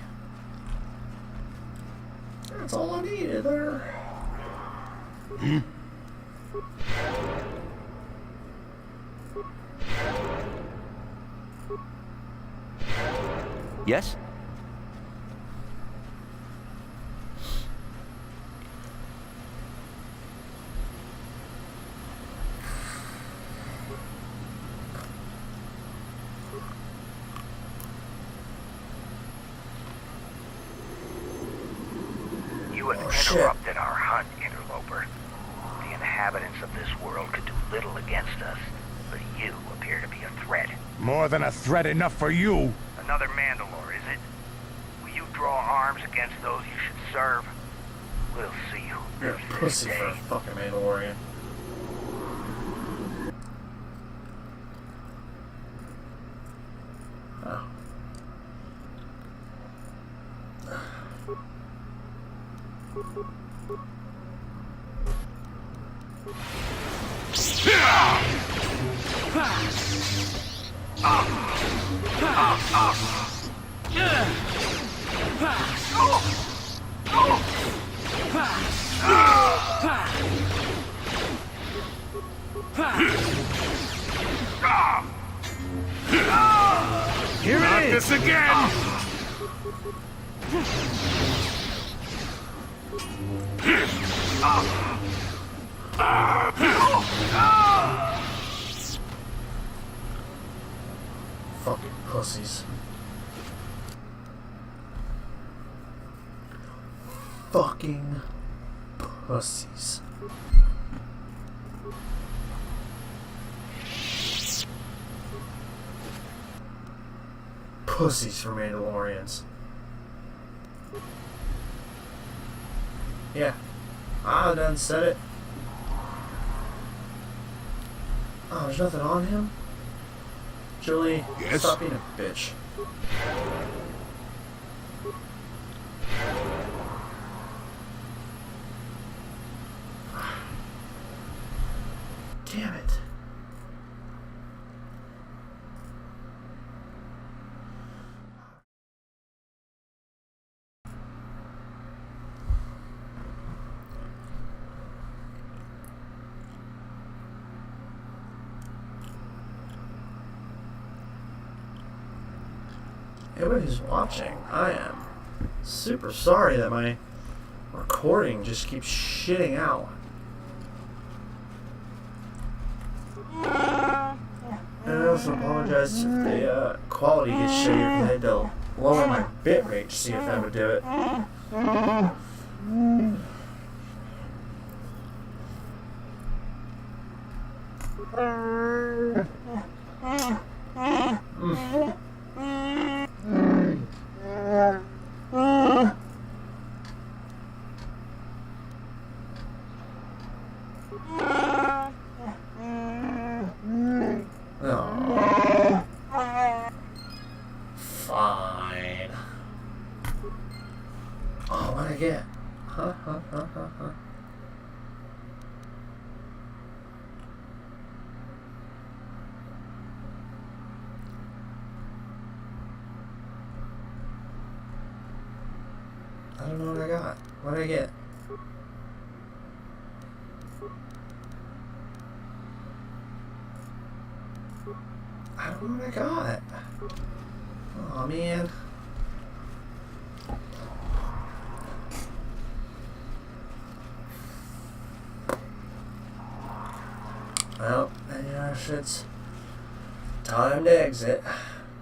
That's all I needed there. Yes? this world could do little against us, but you appear to be a threat. More than a threat enough for you. Another Mandalore, is it? Will you draw arms against those you should serve? We'll see who You're a lives this pussy for a day. fucking Mandalorian. Oh. Here Not it is! this again! Fucking pussies. Fucking pussies. Pussies for Mandalorians. Yeah. I done said it. Oh, there's nothing on him? Julie, Yes? stop being a bitch. Damn it. Everybody who's watching, I am super sorry that my recording just keeps shitting out. And I also apologize if the quality gets shitty. I had to lower my bitrate to see if that would do it. Oh. Fine. Oh, what'd I get? Huh? I don't know what I got. What did I get? I don't know what I got. Oh man. Well, yeah, shit's time to exit.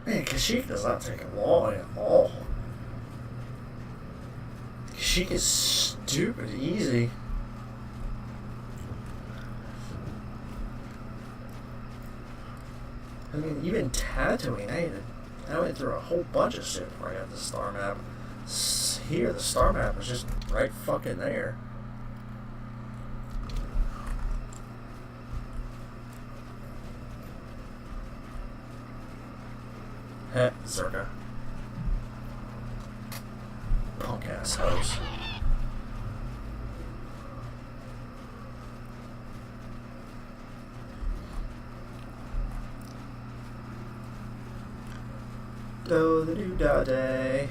Man, Kashyyyk does not take long at all. Kashyyyk is stupid easy. I mean, even Tatooine, I went through a whole bunch of shit before I got the star map. Here, the star map was just right fucking there. Heh, Zerka. Punk ass hoes. Do the do da day.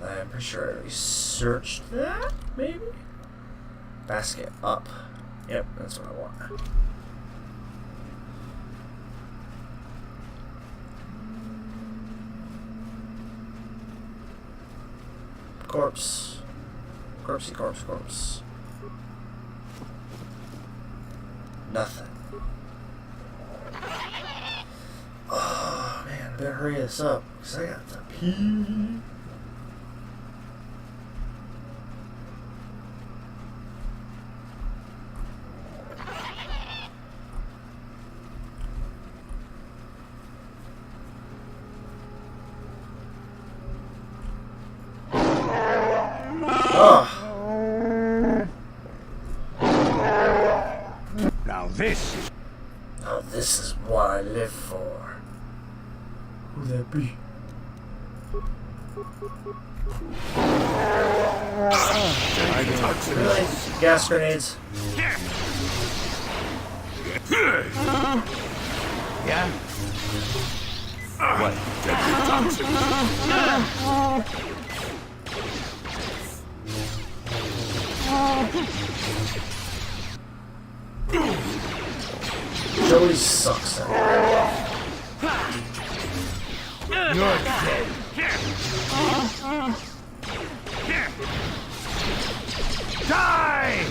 I'm pretty sure I already searched that, maybe? Basket up. Yep, that's what I want. Corpse. Corpsey corpse. Nothing. Oh man, I better hurry this up because I got to pee. Now this. Now this is what I live for. Who'd that be? Really? Gas grenades? Yeah? What? Joey sucks at it. You're dead. Die!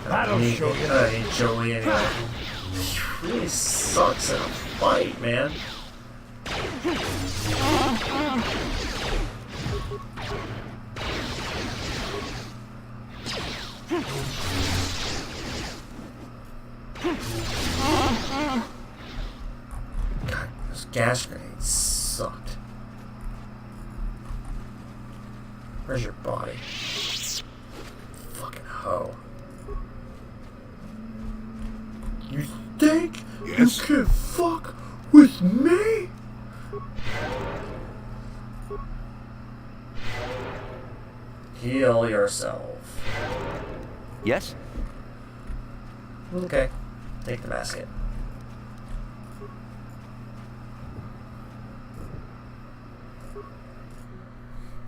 That'll show you. I hate Joey anyway. He really sucks at a fight, man. God, those gas grenades sucked. Where's your body? Fucking hoe. You think Yes? you can fuck with me? Heal yourself. Yes? Okay. Take the basket.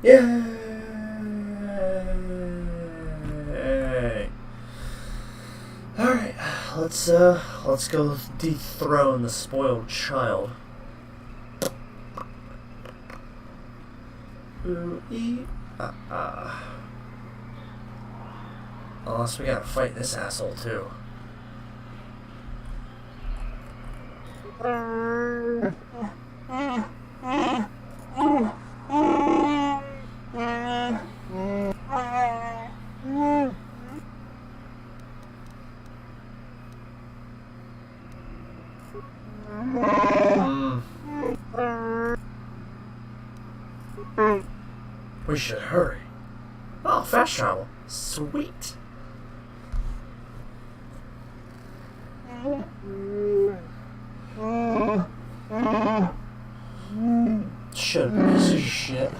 Yay! Alright, let's go dethrone the spoiled child. Unless we gotta fight this asshole too. We should hurry. Oh, fast travel. Sweet. Shut up, piece of shit.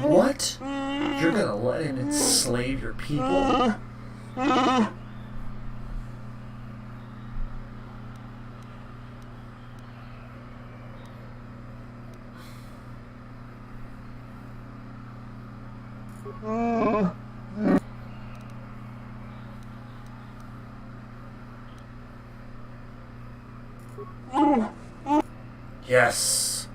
What? You're gonna let him enslave your people? Yes.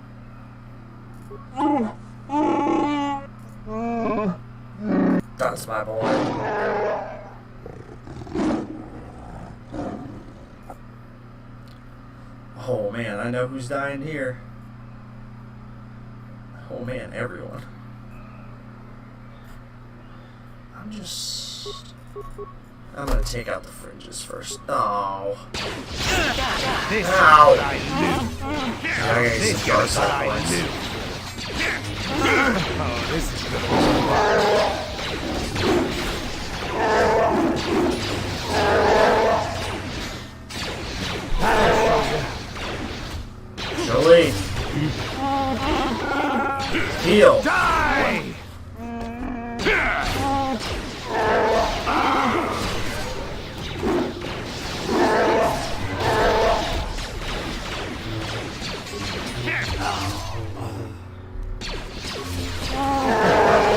That's my boy. Oh man, I know who's dying here. Oh man, everyone. I'm gonna take out the fringes first. Oh. This Ow. is what I knew. I gotta get This some is dark what side I points. knew. Oh, this is good. Jolie. Heal. Die!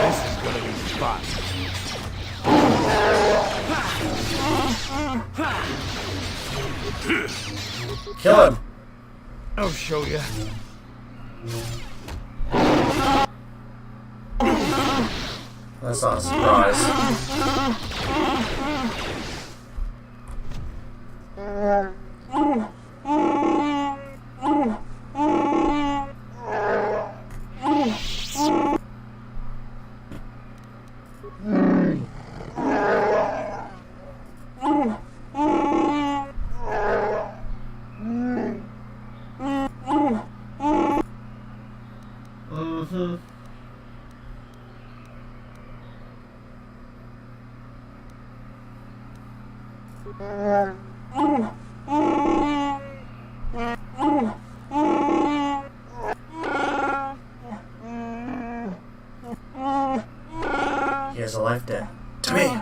This is gonna be fun. Kill him. I'll show you. That's not a surprise. Mm-hmm. He has a life debt. To me!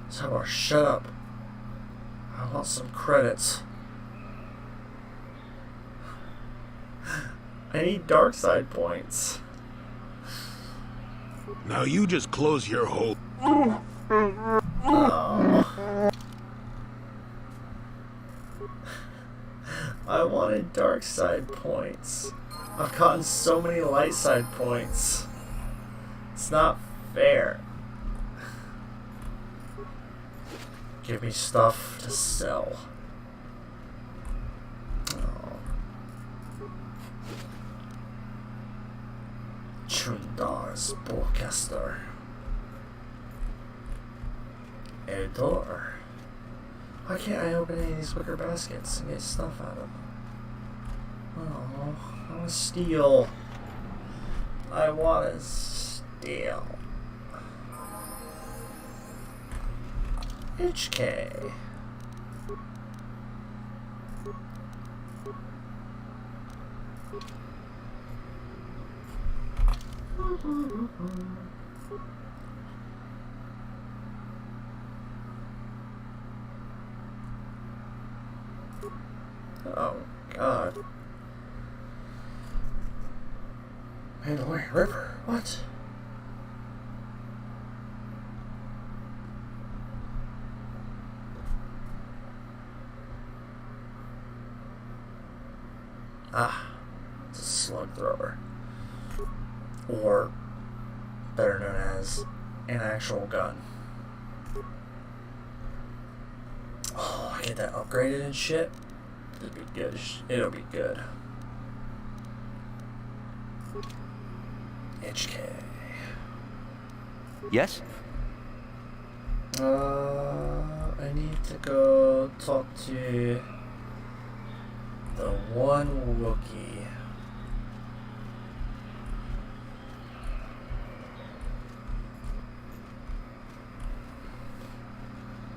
So, shut up. I want some credits. I need dark side points. Now you just close your hole. Oh. I wanted dark side points. I've gotten so many light side points. It's not fair. Give me stuff to sell. Oh. Chundar's Borcaster. Kotor. Why can't I open any of these wicker baskets and get stuff out of them? Oh, I want to steal. I want to steal. HK. Oh, God. Mandalorian River? What? Ah, it's a slug thrower. Or, better known as, an actual gun. Oh, I get that upgraded and shit. It'll be good. It'll be good. HK. Yes? I need to go talk to the one Wookiee.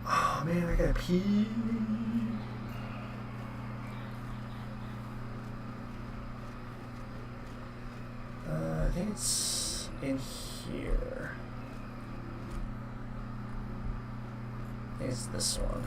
Oh man, I gotta pee. I think it's in here. I think it's this one.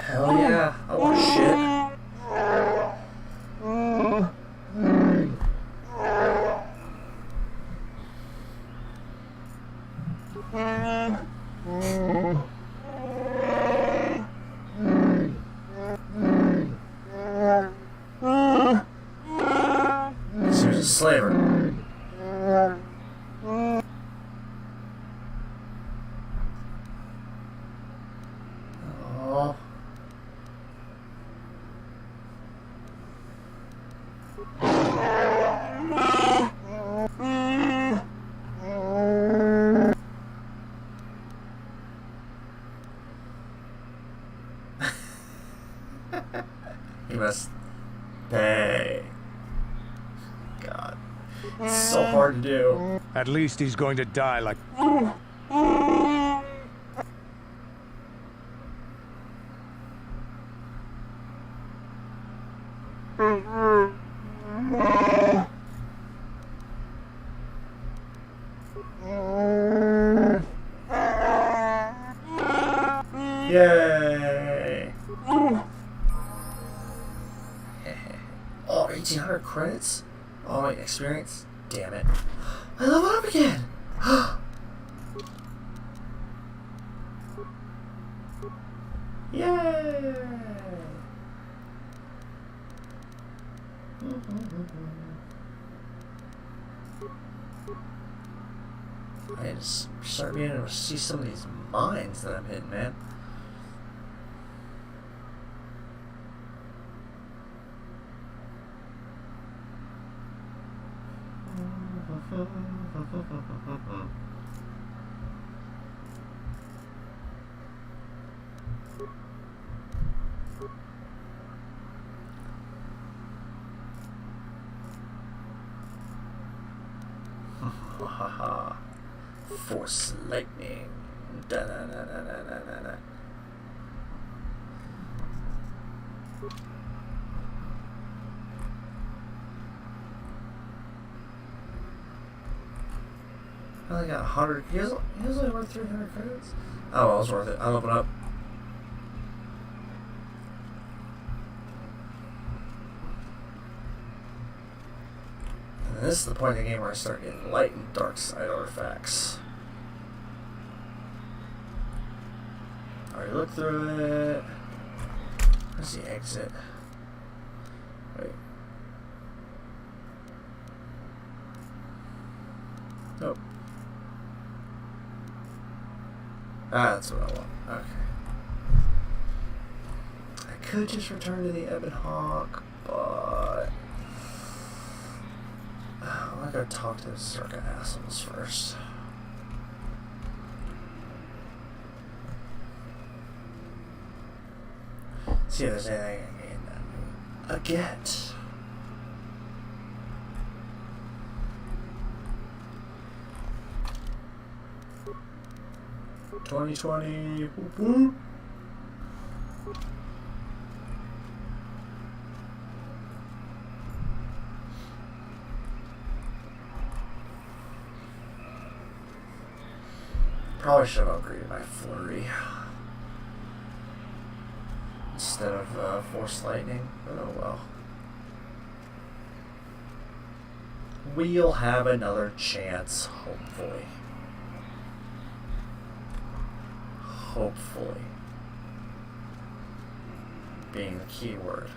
Hell yeah, I want shit. Here's a slaver. Oh. He must pay. God. It's so hard to do. At least he's going to die like... Yay! Oh, 1,800 credits? Oh, wait, experience? Damn it. I leveled up again! Yay! I just start being able to see some of these mines that I'm hitting, man. Force lightning. Da da da da da da da. I only got 100. He was only worth 300 credits. Oh, well, it was worth it. I'll open up. And this is the point of the game where I start getting light and dark side artifacts. Alright, look through it. Where's the exit? Wait. Nope. Ah, that's what I want. Okay. I could just return to the Ebon Hawk, but I gotta talk to the circuit assholes first. See if there's anything I can get. 2020. Whoop, whoop. Probably should have upgraded my flurry instead of force lightning, but oh well. We'll have another chance, hopefully. Hopefully. Being the key word.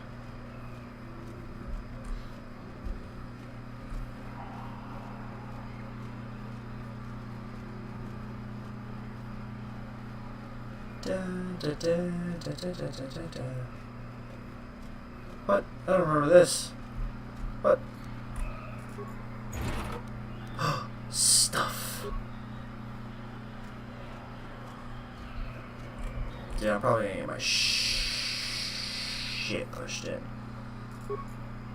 Da, da, da, da, da, da, da, da. What? I don't remember this. What? Stuff. Yeah, I'm probably gonna get my shit pushed in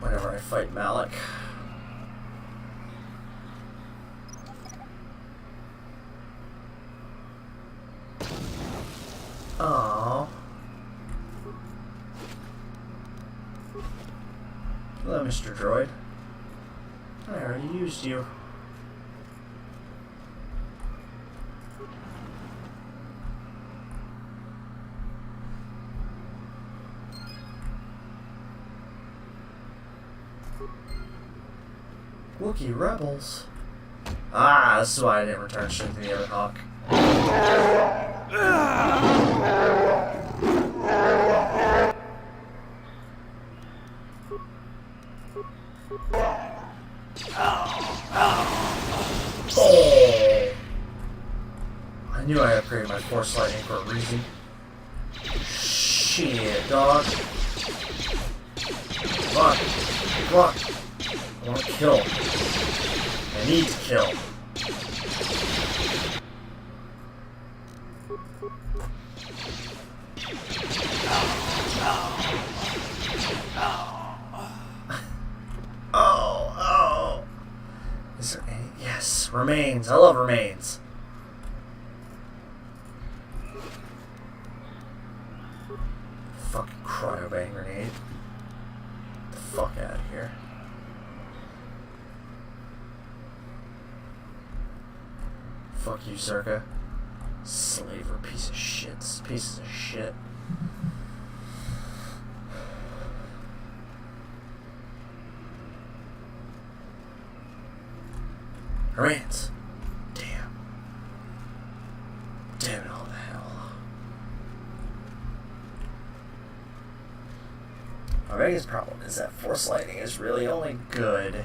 whenever I fight Malik. Aww. Hello, Mr. Droid. I already used you. Wookiee rebels. Ah, this is why I didn't return straight to the Ebon Hawk. Oh. I knew I upgraded my force lightning for a reason. Shit, dog. Come on. Come on. I want to kill. I need to kill. Remains. I love remains. Fucking cryo-bang grenade. Get the fuck out of here. Fuck you, Circa. Slaver, piece of shit. Pieces of shit. Rants. Damn. Damn it all to hell. My biggest problem is that force lightning is really only good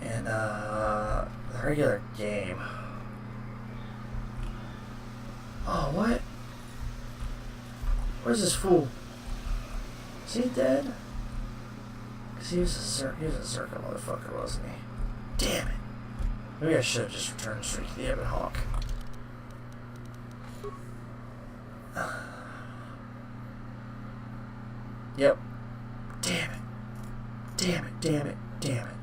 in the regular game. Oh, what? Where's this fool? Is he dead? Because he was a Zerka motherfucker, wasn't he? Damn it. Maybe I should have just returned straight to the Ebon Hawk. Yep. Damn it. Damn it, damn it, damn it.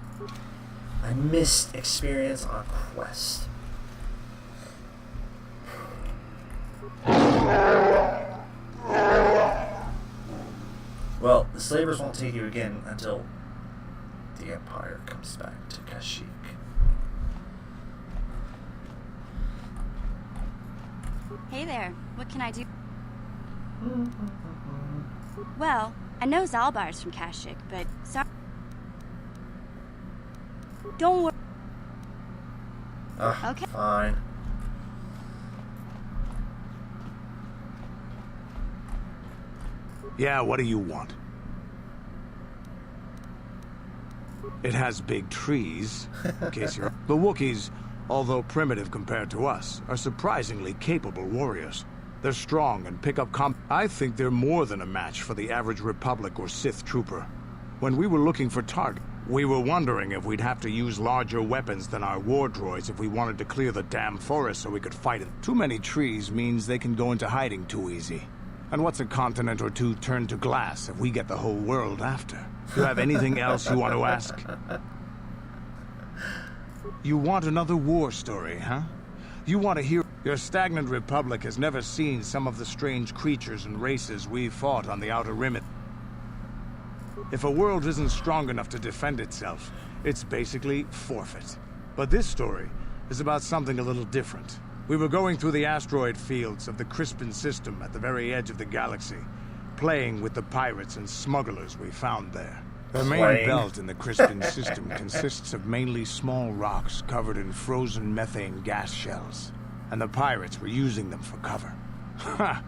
I missed experience on a quest. Well, the slavers won't take you again until the Empire comes back to Kashyyyk. Hey there, what can I do? Well, I know Zalbar's from Kashyyyk, but sorry. Don't worry. Okay. Fine. Yeah, what do you want? It has big trees, in case you're... The Wookiees, although primitive compared to us, are surprisingly capable warriors. They're strong and pick up I think they're more than a match for the average Republic or Sith trooper. When we were looking for targets, we were wondering if we'd have to use larger weapons than our war droids if we wanted to clear the damn forest so we could fight it. Too many trees means they can go into hiding too easy. And what's a continent or two turned to glass if we get the whole world after? Do you have anything else you want to ask? You want another war story, huh? You want to hear... Your stagnant Republic has never seen some of the strange creatures and races we've fought on the Outer Rim. If a world isn't strong enough to defend itself, it's basically forfeit. But this story is about something a little different. We were going through the asteroid fields of the Crispin system at the very edge of the galaxy, playing with the pirates and smugglers we found there. The main belt in the Crispin system consists of mainly small rocks covered in frozen methane gas shells, and the pirates were using them for cover. Ha!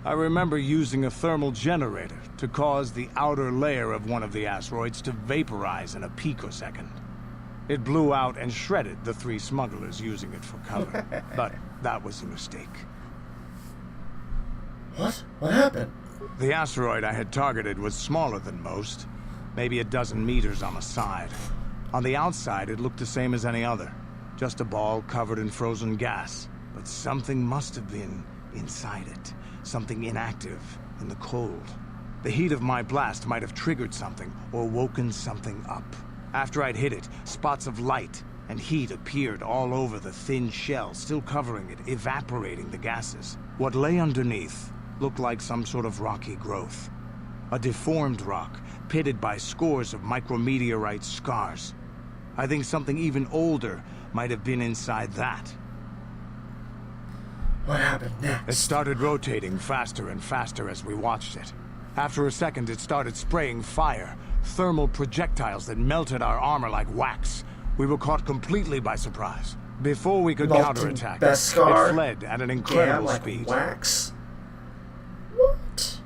I remember using a thermal generator to cause the outer layer of one of the asteroids to vaporize in a picosecond. It blew out and shredded the 3 smugglers using it for cover. But that was a mistake. What? What happened? The asteroid I had targeted was smaller than most, maybe a dozen meters on a side. On the outside, it looked the same as any other, just a ball covered in frozen gas. But something must have been inside it, something inactive, in the cold. The heat of my blast might have triggered something or woken something up. After I'd hit it, spots of light and heat appeared all over the thin shell, still covering it, evaporating the gases. What lay underneath looked like some sort of rocky growth. A deformed rock, pitted by scores of micrometeorite scars. I think something even older might have been inside that. What happened next? It started rotating faster and faster as we watched it. After a second, it started spraying fire, thermal projectiles that melted our armor like wax. We were caught completely by surprise. Before we could counterattack, it fled at an incredible speed. Wax? What?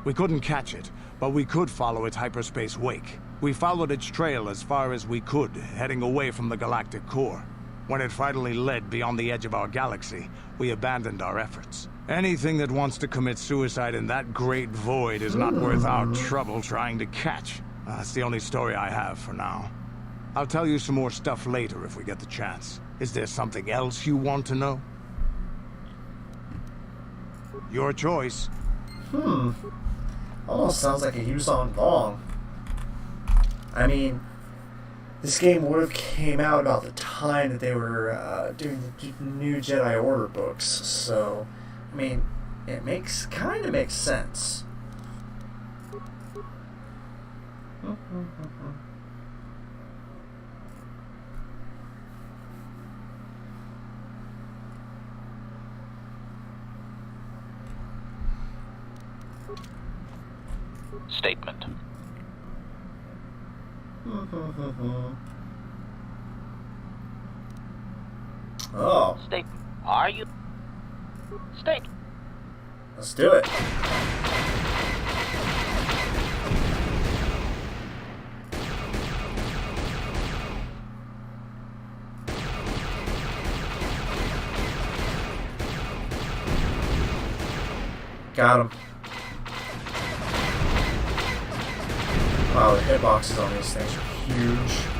We couldn't catch it, but we could follow its hyperspace wake. We followed its trail as far as we could, heading away from the galactic core. When it finally led beyond the edge of our galaxy, we abandoned our efforts. Anything that wants to commit suicide in that great void is not worth our trouble trying to catch. That's the only story I have for now. I'll tell you some more stuff later if we get the chance. Is there something else you want to know? Your choice. Almost sounds like a Yuuzhan Vong. I mean, this game would have came out about the time that they were doing the new Jedi Order books. So, I mean, it kind of makes sense. Statement. Oh. State. Are you? State. Let's do it. Got him. Wow, the hitboxes on these things are huge.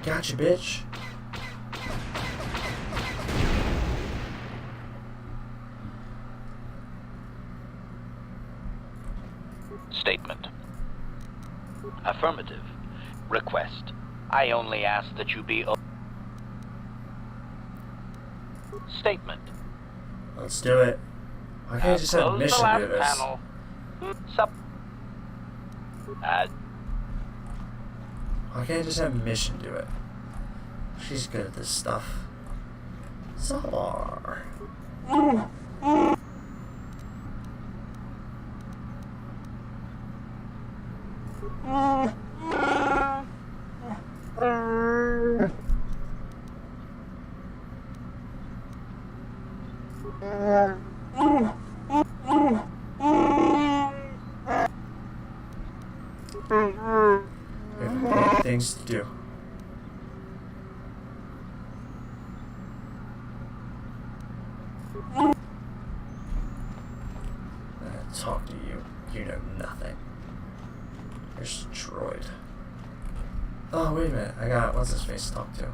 Gotcha, bitch. Statement. Affirmative. Request. I only ask that you be... Statement. Let's do it. Why can't I just have Close Mission the last do this? panel. Sup. Why can't I just have Mission do it? She's good at this stuff. Sabar. We have things to do. Talk to you. You know nothing. You're destroyed. Oh, wait a minute. I got what's his face to talk to.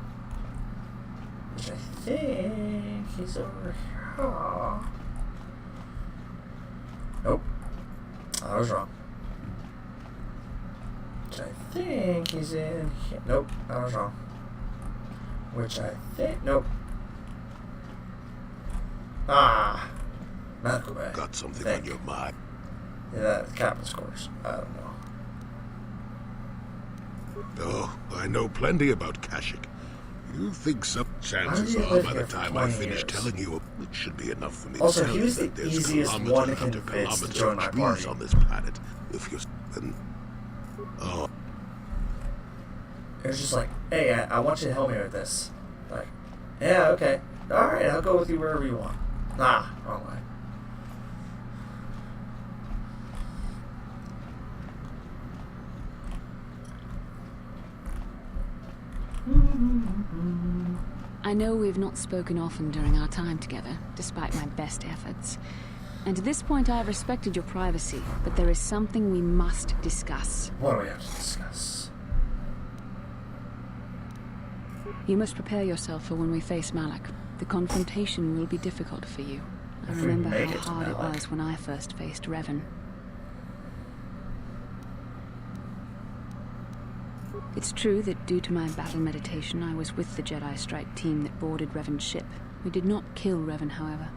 Which I think he's over here. Nope. I was wrong. Which I think he's in here. Nope. I was wrong. Which I think. Nope. Ah. Medical bay. Got something on your mind? Yeah, that's captain's quarters. I don't know. Oh, I know plenty about Kashyyyk. You think some chances are by the time I finish years? telling you, it should be enough for me Also, to tell he you was the that there's easiest kilometer one to after convince to kilometer join my of trees party. on this planet. If you're... Then, oh, It was just like, hey, I want you to help me with this. Like, yeah, okay. Alright, I'll go with you wherever you want. Nah, wrong way. I know we've not spoken often during our time together, despite my best efforts. And to this point I have respected your privacy, but there is something we must discuss. What do we have to discuss? You must prepare yourself for when we face Malak. The confrontation will be difficult for you. I If we remember make how it to hard it Malak. was when I first faced Revan. It's true that due to my battle meditation, I was with the Jedi strike team that boarded Revan's ship. We did not kill Revan, however.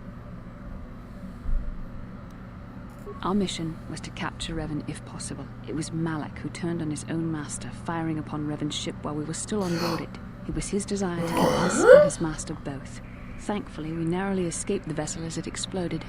Our mission was to capture Revan if possible. It was Malak who turned on his own master, firing upon Revan's ship while we were still on board it. It was his desire to kill us and his master both. Thankfully, we narrowly escaped the vessel as it exploded.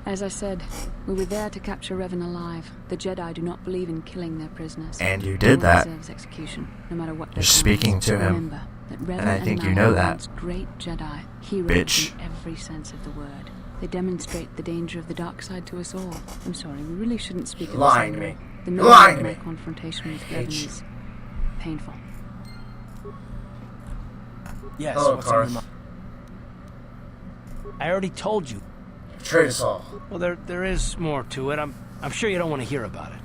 As I said, we were there to capture Revan alive. The Jedi do not believe in killing their prisoners. And you did that. Deserves execution, no matter what. You're speaking to him. Remember that Revan And I think you Malak know are that. once great Jedi, heroes Bitch. in every sense of the word. They demonstrate the danger of the dark side to us all. I'm sorry, we really shouldn't speak of Lying this to me. anymore. The You're memory lying of to my me. confrontation with hate Revan you. is painful. Yes, Hello, what's on your Karth. mind? I already told you. Betrayed us all. Well, there is more to it. I'm sure you don't want to hear about it.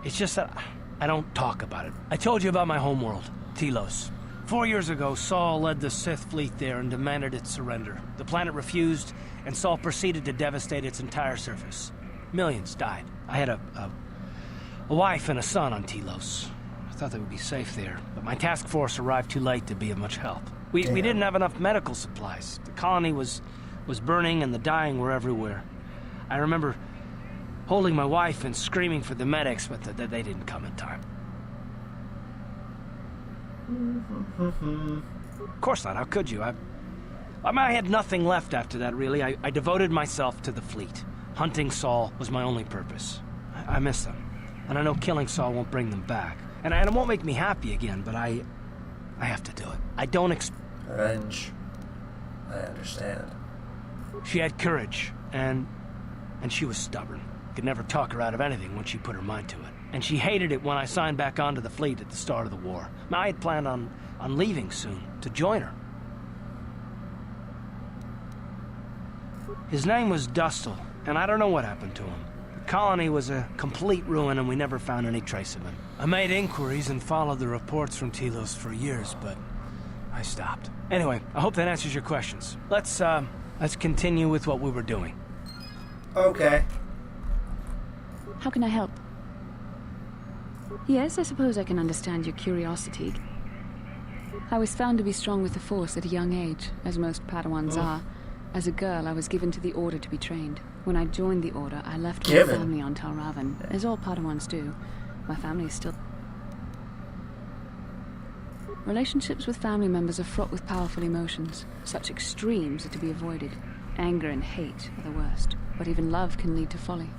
It's just that I don't talk about it. I told you about my homeworld, Telos. 4 years ago, Saul led the Sith fleet there and demanded its surrender. The planet refused, and Saul proceeded to devastate its entire surface. Millions died. I had a wife and a son on Telos. I thought they would be safe there, but my task force arrived too late to be of much help. We didn't have enough medical supplies. The colony was burning and the dying were everywhere. I remember holding my wife and screaming for the medics, but they didn't come in time. Of course not, how could you? I had nothing left after that, really. I devoted myself to the fleet. Hunting Saul was my only purpose. I miss them, and I know killing Saul won't bring them back. And it won't make me happy again, but I have to do it. I don't Revenge. I understand. She had courage, and she was stubborn. Could never talk her out of anything once she put her mind to it. And she hated it when I signed back onto the fleet at the start of the war. I had planned on leaving soon, to join her. His name was Dustle, and I don't know what happened to him. The colony was a complete ruin, and we never found any trace of him. I made inquiries and followed the reports from Telos for years, but I stopped. Anyway, I hope that answers your questions. Let's continue with what we were doing. Okay. How can I help? Yes, I suppose I can understand your curiosity. I was found to be strong with the Force at a young age, as most Padawans are. As a girl, I was given to the Order to be trained. When I joined the Order, I left my family on Tal Ravan, as all Padawans do. My family is still... Relationships with family members are fraught with powerful emotions. Such extremes are to be avoided. Anger and hate are the worst, but even love can lead to folly.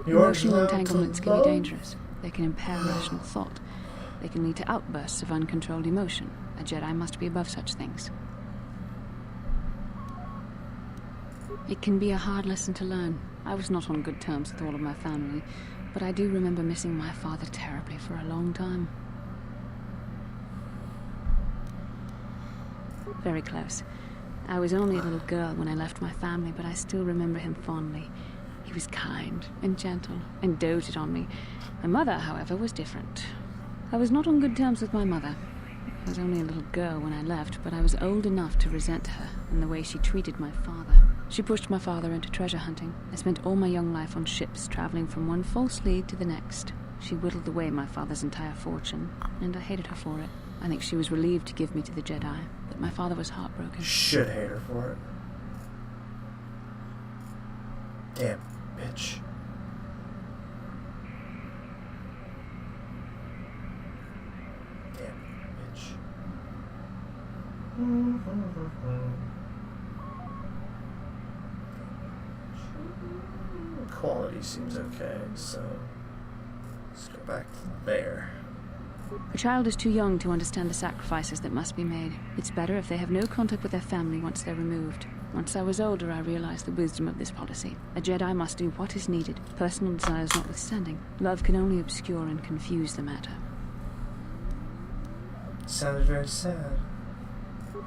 Emotional entanglements can be dangerous. They can impair rational thought. They can lead to outbursts of uncontrolled emotion. A Jedi must be above such things. It can be a hard lesson to learn. I was not on good terms with all of my family, but I do remember missing my father terribly for a long time. Very close. I was only a little girl when I left my family, but I still remember him fondly. He was kind and gentle and doted on me. My mother, however, was different. I was not on good terms with my mother. I was only a little girl when I left, but I was old enough to resent her and the way she treated my father. She pushed my father into treasure hunting. I spent all my young life on ships, traveling from one false lead to the next. She whittled away my father's entire fortune, and I hated her for it. I think she was relieved to give me to the Jedi, but my father was heartbroken. Should hate her for it. Damn bitch. Quality seems okay, so let's go back to there. A child is too young to understand the sacrifices that must be made. It's better if they have no contact with their family once they're removed. Once I was older, I realized the wisdom of this policy. A Jedi must do what is needed, personal desires notwithstanding. Love can only obscure and confuse the matter. Sounded very sad.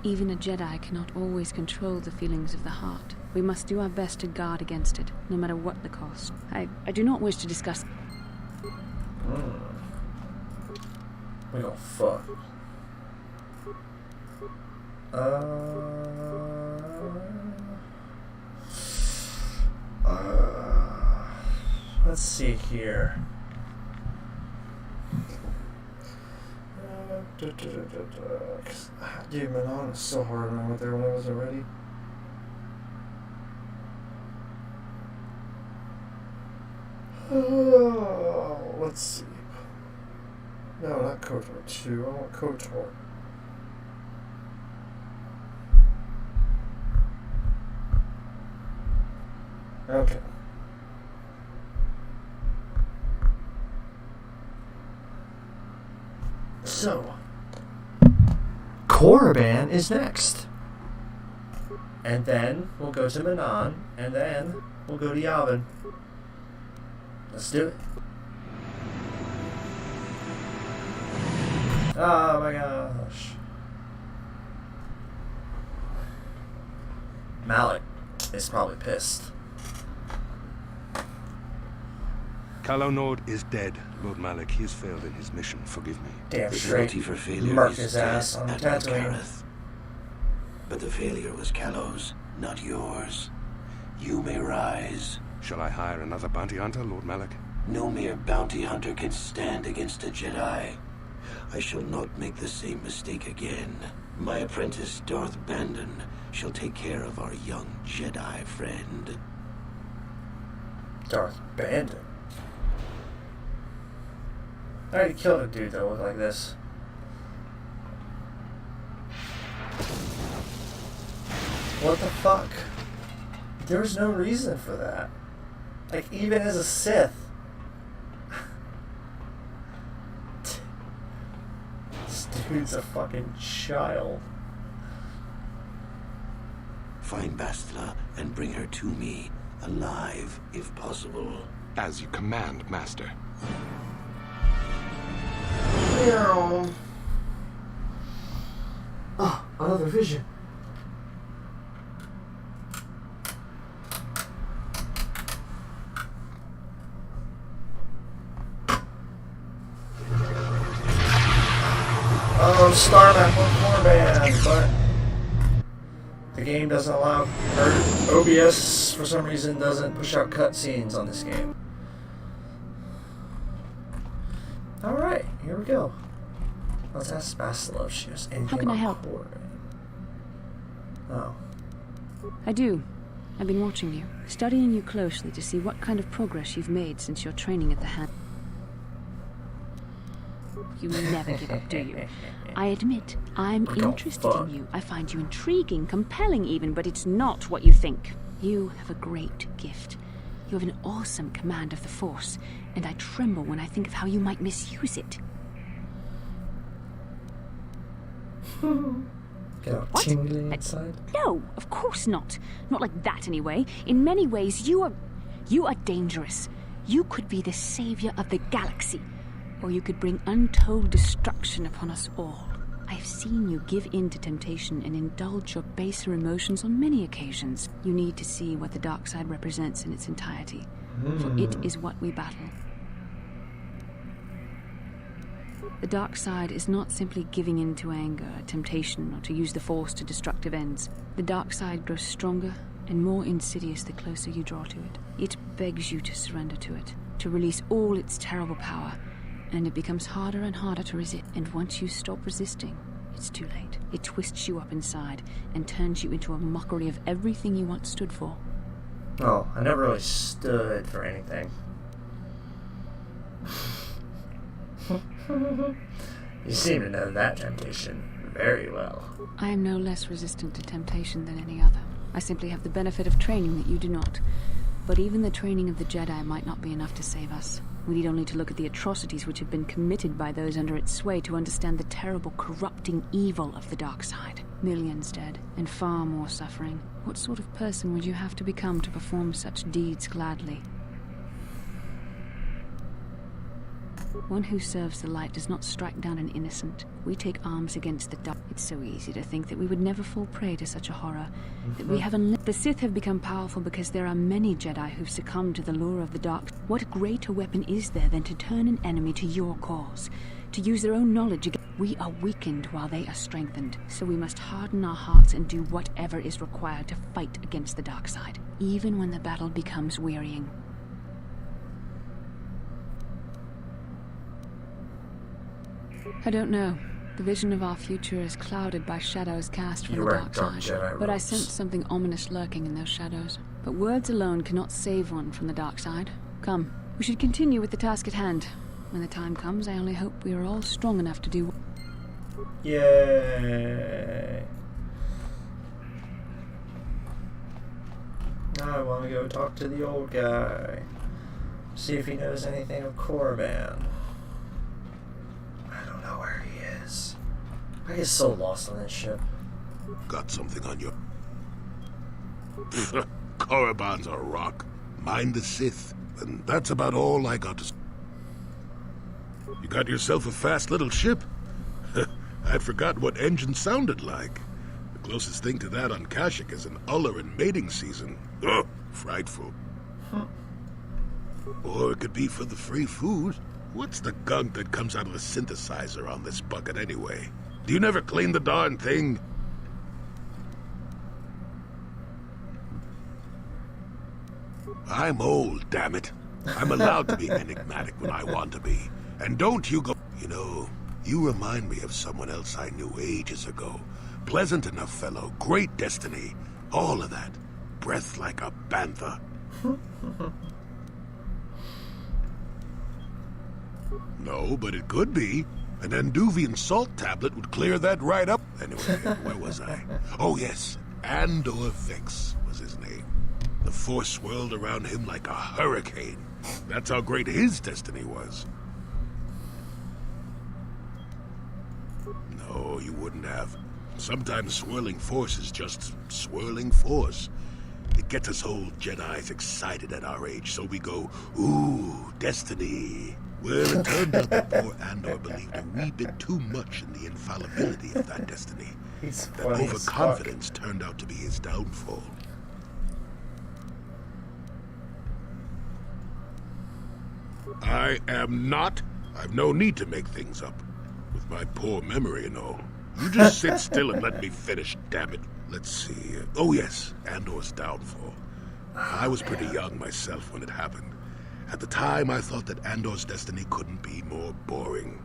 Even a Jedi cannot always control the feelings of the heart. We must do our best to guard against it, no matter what the cost. I do not wish to discuss... We gon' fuck. Let's see here. Dude, Manon is so hard when I went there when I wasn't ready. Let's see. No, not Kotor 2. I want Kotor. Okay. So, Korriban is next. And then we'll go to Manon, and then we'll go to Yavin. Let's do it. Oh my gosh. Malik is probably pissed. Calo Nord is dead, Lord Malak. He has failed in his mission. Forgive me. Damn The straight. penalty for failure Mark is his ass death on at Tatooine. Kareth. But the failure was Calo's, not yours. You may rise. Shall I hire another bounty hunter, Lord Malak? No mere bounty hunter can stand against a Jedi. I shall not make the same mistake again. My apprentice, Darth Bandon, shall take care of our young Jedi friend. Darth Bandon? I already killed a dude though with like this. What the fuck? There was no reason for that. Like, even as a Sith. This dude's a fucking child. Find Bastila and bring her to me, alive, if possible. As you command, Master. Oh, another vision. Oh, Star Map 1 band, but the game doesn't allow, or OBS for some reason doesn't push out cutscenes on this game. Alright, here we go. Let's ask Bastila if she has anything. How can I help? Oh. I do. I've been watching you, studying you closely to see what kind of progress you've made since your training at the hand. You never give up, do you? I admit, I'm interested in you. I find you intriguing, compelling even, but it's not what you think. You have a great gift. You have an awesome command of the Force, and I tremble when I think of how you might misuse it. Get all tingly inside? No, of course not. Not like that, anyway. In many ways, you are dangerous. You could be the savior of the galaxy, or you could bring untold destruction upon us all. I have seen you give in to temptation and indulge your baser emotions on many occasions. You need to see what the dark side represents in its entirety, for it is what we battle. The dark side is not simply giving in to anger, temptation, or to use the Force to destructive ends. The dark side grows stronger and more insidious the closer you draw to it. It begs you to surrender to it, to release all its terrible power, and it becomes harder and harder to resist. And once you stop resisting, it's too late. It twists you up inside and turns you into a mockery of everything you once stood for. Oh, I never really stood for anything. You seem to know that temptation very well. I am no less resistant to temptation than any other. I simply have the benefit of training that you do not. But even the training of the Jedi might not be enough to save us. We need only to look at the atrocities which have been committed by those under its sway to understand the terrible, corrupting evil of the dark side. Millions dead, and far more suffering. What sort of person would you have to become to perform such deeds gladly? One who serves the light does not strike down an innocent. We take arms against the dark. It's so easy to think that we would never fall prey to such a horror. That we have The Sith have become powerful because there are many Jedi who've succumbed to the lure of the dark. What greater weapon is there than to turn an enemy to your cause? To use their own knowledge against... We are weakened while they are strengthened. So we must harden our hearts and do whatever is required to fight against the dark side, even when the battle becomes wearying. I don't know. The vision of our future is clouded by shadows cast from the dark side. But I sense something ominous lurking in those shadows. But words alone cannot save one from the dark side. Come, we should continue with the task at hand. When the time comes, I only hope we are all strong enough to do... Yay! I want to go talk to the old guy. See if he knows anything of Korriban. I don't know where he is. I get so lost on this ship. Got something on your... Korriban's a rock. Mind the Sith. And that's about all I got to... You got yourself a fast little ship? I'd forgotten what engine sounded like. The closest thing to that on Kashyyyk is an uller in mating season. Ugh, frightful. Or it could be for the free food. What's the gunk that comes out of the synthesizer on this bucket anyway? Do you never clean the darn thing? I'm old, damn it. I'm allowed to be enigmatic when I want to be. And don't you go... You know, you remind me of someone else I knew ages ago. Pleasant enough fellow, great destiny, all of that. Breath like a bantha. No, but it could be. An Anduvian salt tablet would clear that right up. Anyway, where was I? Oh yes, Andor Vex was his name. The force swirled around him like a hurricane. That's how great his destiny was. No, you wouldn't have. Sometimes swirling force is just swirling force. It gets us old Jedis excited at our age, so we go, ooh, destiny. Well, it turned out that poor Andor believed a wee bit too much in the infallibility of that destiny. That overconfidence turned out to be his downfall. I am not. I've no need to make things up. With my poor memory and all. You just sit still and let me finish, damn it. Let's see. Oh yes, Andor's downfall. I was pretty young myself when it happened. At the time, I thought that Andor's destiny couldn't be more boring.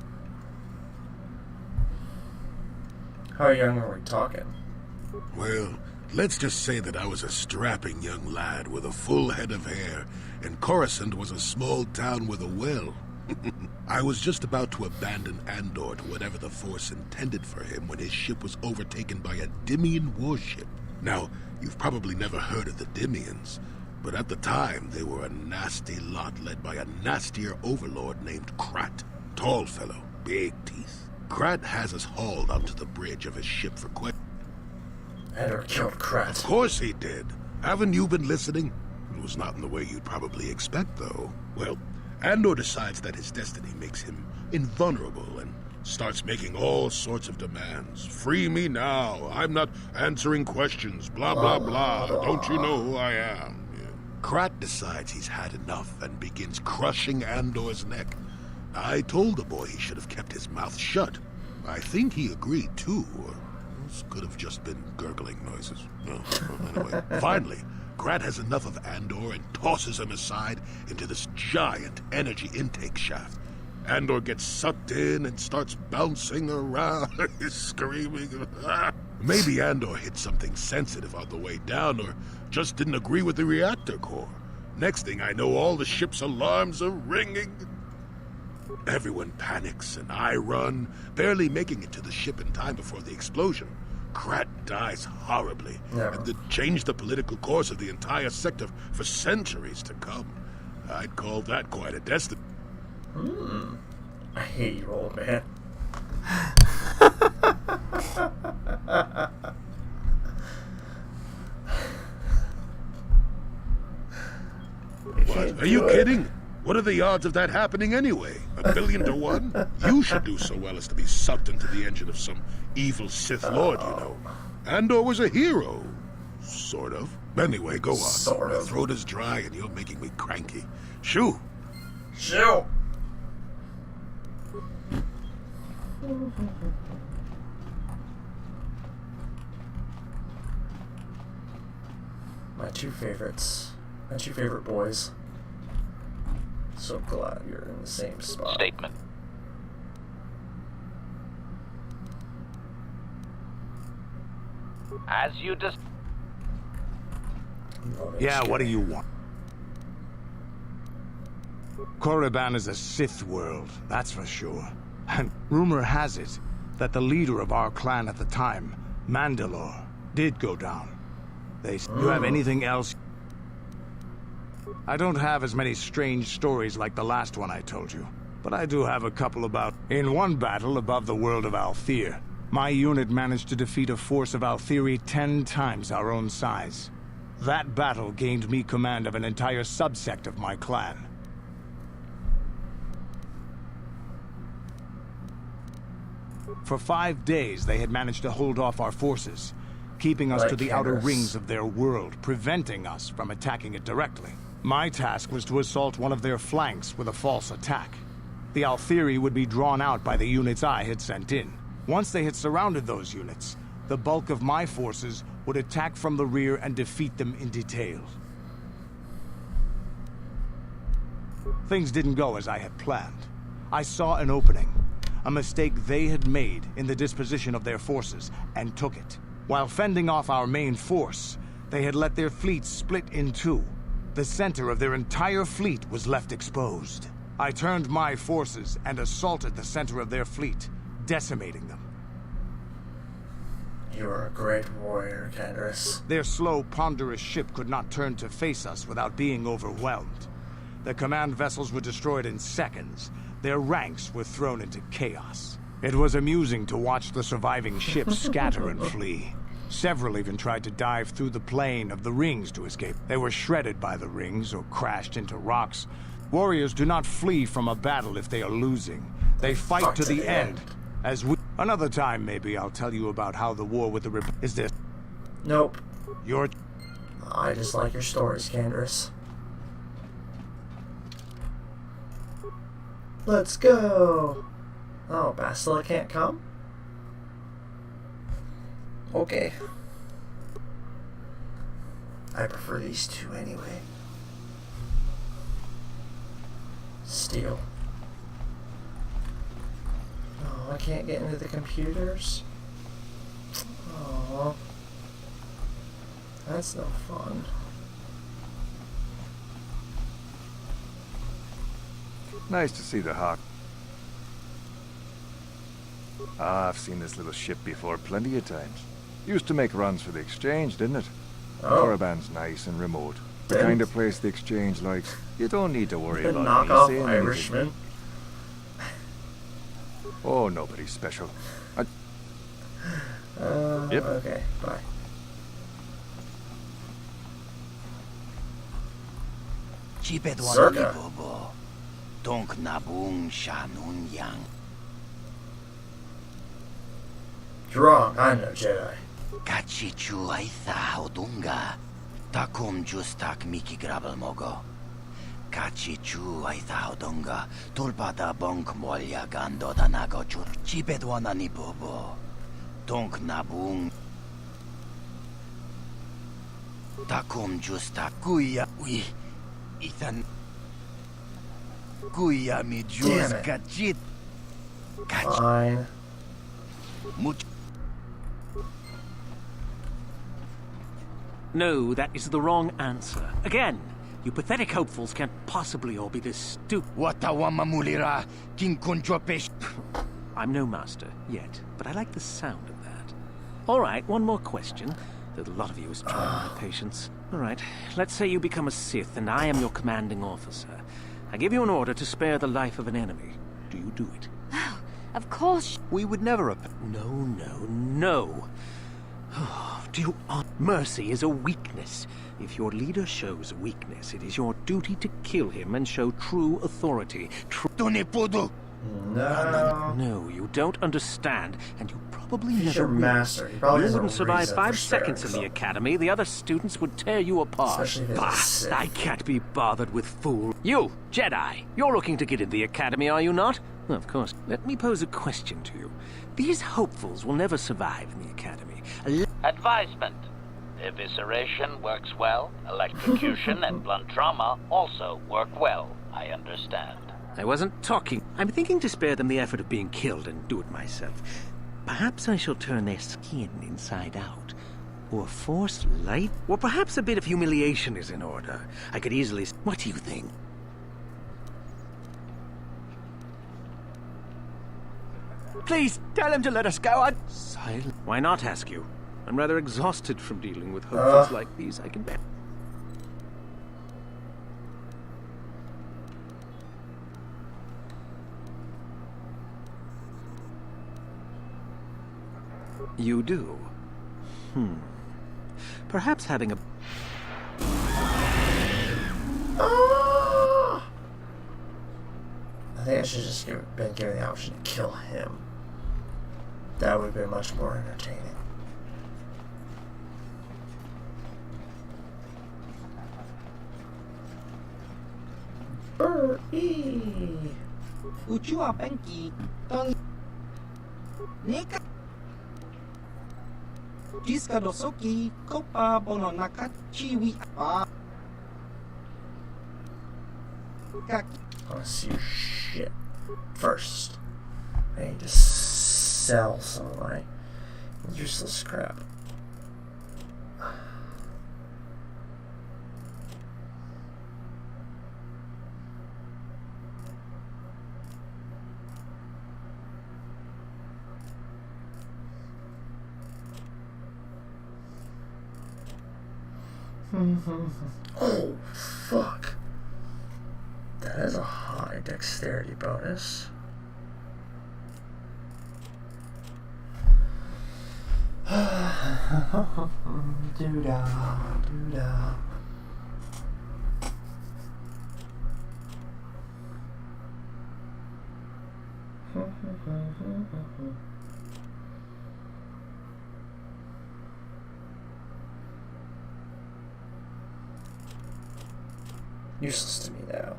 How young are we talking? Well, let's just say that I was a strapping young lad with a full head of hair, and Coruscant was a small town with a well. I was just about to abandon Andor to whatever the Force intended for him when his ship was overtaken by a Dimian warship. Now, you've probably never heard of the Dimians, but at the time, they were a nasty lot led by a nastier overlord named Krat. Tall fellow, big teeth. Krat has us hauled onto the bridge of his ship for Andor killed Krat. Of course he did. Haven't you been listening? It was not in the way you'd probably expect, though. Well, Andor decides that his destiny makes him invulnerable and starts making all sorts of demands. Free me now. I'm not answering questions. Blah, blah, blah. Don't you know who I am? Krat decides he's had enough and begins crushing Andor's neck. I told the boy he should have kept his mouth shut. I think he agreed too, or this could have just been gurgling noises. Anyway, finally, Krat has enough of Andor and tosses him aside into this giant energy intake shaft. Andor gets sucked in and starts bouncing around, screaming. Maybe Andor hit something sensitive on the way down, or just didn't agree with the reactor core. Next thing I know, all the ship's alarms are ringing. Everyone panics, and I run, barely making it to the ship in time before the explosion. Krat dies horribly, and it changed the political course of the entire sector for centuries to come. I'd call that quite a destiny. I hate you, old man. What? Are you kidding? What are the odds of that happening anyway? 1 billion to 1? You should do so well as to be sucked into the engine of some evil Sith Lord, you know. Andor was a hero. Sort of. Anyway, go on. Sort of. My throat is dry and you're making me cranky. Shoo! Shoo! My two favorite boys. So glad you're in the same spot. Statement. As you just... Yeah, what do you want? Korriban is a Sith world, that's for sure. And rumor has it that the leader of our clan at the time, Mandalore, did go down. You have anything else? I don't have as many strange stories like the last one I told you, but I do have a couple about... In one battle above the world of Althir, my unit managed to defeat a force of Althiri 10 times our own size. That battle gained me command of an entire subsect of my clan. For 5 days, they had managed to hold off our forces, keeping us to the outer rings of their world, preventing us from attacking it directly. My task was to assault one of their flanks with a false attack. The Althiri would be drawn out by the units I had sent in. Once they had surrounded those units, the bulk of my forces would attack from the rear and defeat them in detail. Things didn't go as I had planned. I saw an opening, a mistake they had made in the disposition of their forces, and took it. While fending off our main force, they had let their fleet split in two. The center of their entire fleet was left exposed. I turned my forces and assaulted the center of their fleet, decimating them. You are a great warrior, Kendris. Their slow, ponderous ship could not turn to face us without being overwhelmed. The command vessels were destroyed in seconds. Their ranks were thrown into chaos. It was amusing to watch the surviving ships scatter and flee. Several even tried to dive through the plane of the rings to escape. They were shredded by the rings or crashed into rocks. Warriors do not flee from a battle if they are losing. They fight to the end. As we... Another time, maybe, I'll tell you about how the war with the Is this... Nope. Your... I just like your stories, Kendris. Let's go! Oh, Bastila can't come? Okay. I prefer these two anyway. Steel. Oh, I can't get into the computers? Oh, that's no fun. Nice to see the Hawk. Ah, I've seen this little ship before plenty of times. Used to make runs for the exchange, didn't it? Oh. Korriban's nice and remote. The kind of place the exchange likes. You don't need to worry about Knock me off saying Irishman. anything. Oh, nobody's special. Yep. Okay, bye. Circa. Donk nabung shanun yang. You're wrong, I'm no Jedi. Kachichu aitha haudunga. Takum justak miki grabel mogo. Kachichu aitha haudunga. Tulpada bonk molya gando danago chur. Chipedwana ni bobo. Donk nabung. Takum justak kuya. Ui. Ethan. Kuya mi jus kachit. Fine. Much. No, that is the wrong answer. Again, you pathetic hopefuls can't possibly all be this stupid. Watawamamulira kinkonjopesh. I'm no master, yet, but I like the sound of that. Alright, one more question. Though a lot of you is trying my patience. Alright, let's say you become a Sith and I am your commanding officer. I give you an order to spare the life of an enemy. Do you do it? Oh, of course. We would never... No. Do you... Mercy is a weakness. If your leader shows weakness, it is your duty to kill him and show true authority. No, you don't understand, and you probably He's never your will. master. He probably You has a wouldn't survive reason 5 for sparing seconds in the himself. academy. The other students would tear you apart. Especially if Bah, it's a I Sith. can't be bothered with fool. You, Jedi, you're looking to get in the academy, are you not? Well, of course. Let me pose a question to you. These hopefuls will never survive in the academy. Advisement. Evisceration works well. Electrocution and blunt trauma also work well. I understand. I wasn't talking. I'm thinking to spare them the effort of being killed and do it myself. Perhaps I shall turn their skin inside out. Or force light? Or perhaps a bit of humiliation is in order. I could easily... What do you think? Please, tell him to let us go. Silent. Why not, ask you? I'm rather exhausted from dealing with hopefuls like these. I can bet. You do? Perhaps having a... I think I should just been given the option to kill him. That would have been much more entertaining. Birdie. Uchua Benki. Nika. Jiska dosoki. Kopa bono nakachiwi. I want to see your shit first. I need to sell some of my useless crap. Oh, fuck. That is a high dexterity bonus. Doo-dah, doo-dah. Useless to me now.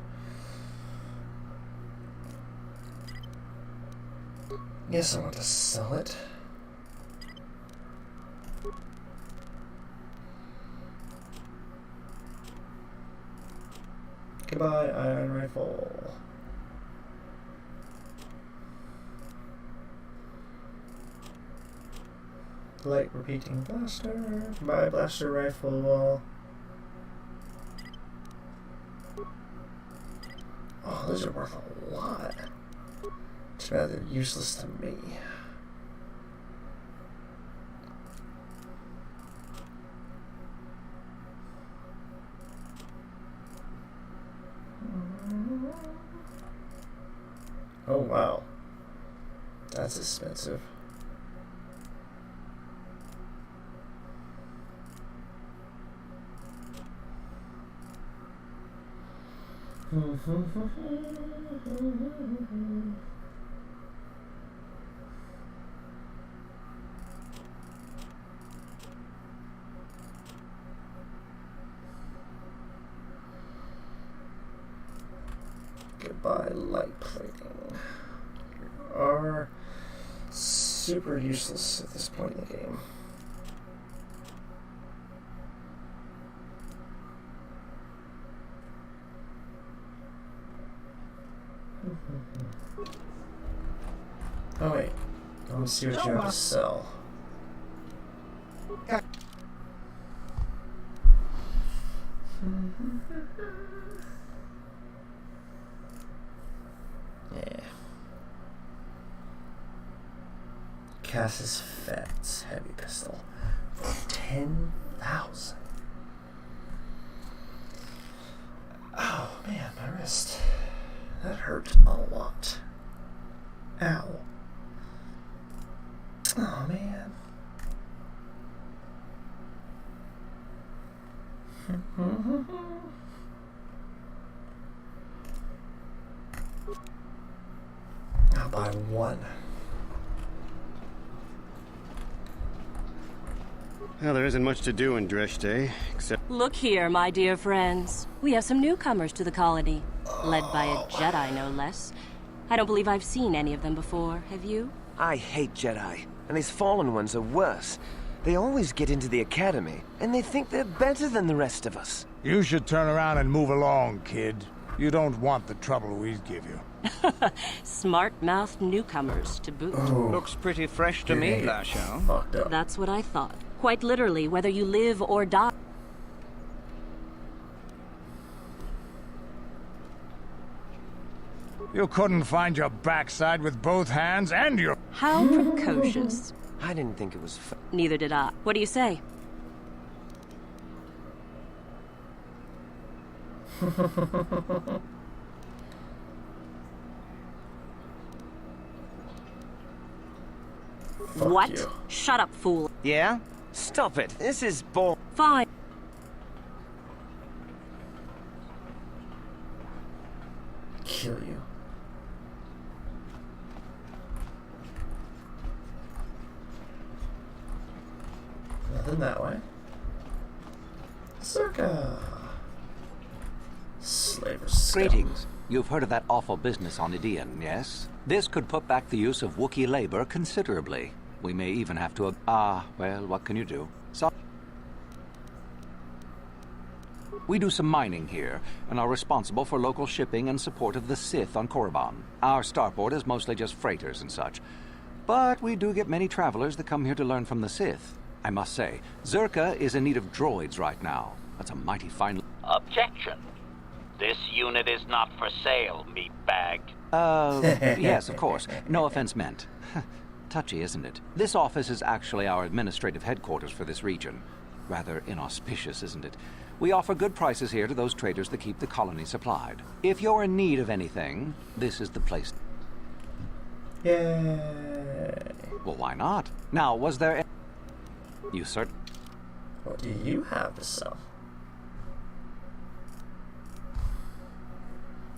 Yes, I want to sell it. Goodbye, iron rifle. Light repeating blaster. Goodbye, blaster rifle. Oh, those are worth a lot. It's rather useless to me. Oh wow, that's expensive. Goodbye, light plating. You are super useless at this point in the game. Oh wait, let me see what you have to sell. Yeah. Cass's Fats heavy pistol for 10,000. Oh man, my wrist. That hurt a lot. Ow. Oh man. I'll buy one. Well, there isn't much to do in Dreshte, except... Look here, my dear friends. We have some newcomers to the colony. Led by a Jedi, no less. I don't believe I've seen any of them before, have you? I hate Jedi, and these fallen ones are worse. They always get into the academy, and they think they're better than the rest of us. You should turn around and move along, kid. You don't want the trouble we give you. Smart-mouthed newcomers, to boot. Oh. Looks pretty fresh to me, Lasho. That's what I thought. Quite literally, whether you live or die. You couldn't find your backside with both hands and your... How precocious. I didn't think it was Neither did I. What do you say? What? you. Shut up, fool. Yeah? Stop it. This is bull. Fine. Kill you. Nothing that way. Circa. Slavers. Greetings. You've heard of that awful business on Idian, yes? This could put back the use of Wookiee labor considerably. We may even have to... well, what can you do? We do some mining here, and are responsible for local shipping and support of the Sith on Korriban. Our starport is mostly just freighters and such. But we do get many travelers that come here to learn from the Sith. I must say, Zerka is in need of droids right now. That's a mighty fine... Objection. This unit is not for sale, meatbag. Yes, of course. No offense meant. Touchy, isn't it? This office is actually our administrative headquarters for this region. Rather inauspicious, isn't it? We offer good prices here to those traders that keep the colony supplied. If you're in need of anything, this is the place. Yay. Well, why not? Now, was there... You certain... What do you have to sell?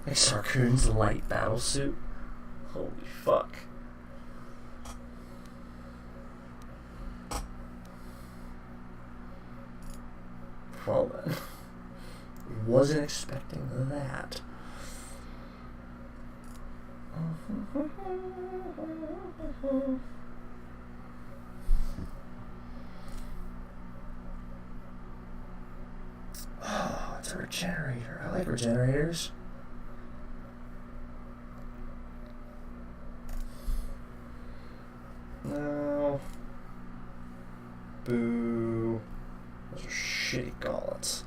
A Sarkoon's light battle suit? Holy fuck. Well then, wasn't expecting that. Oh, it's a regenerator. I like regenerators. No. Boo. Those are shitty gauntlets.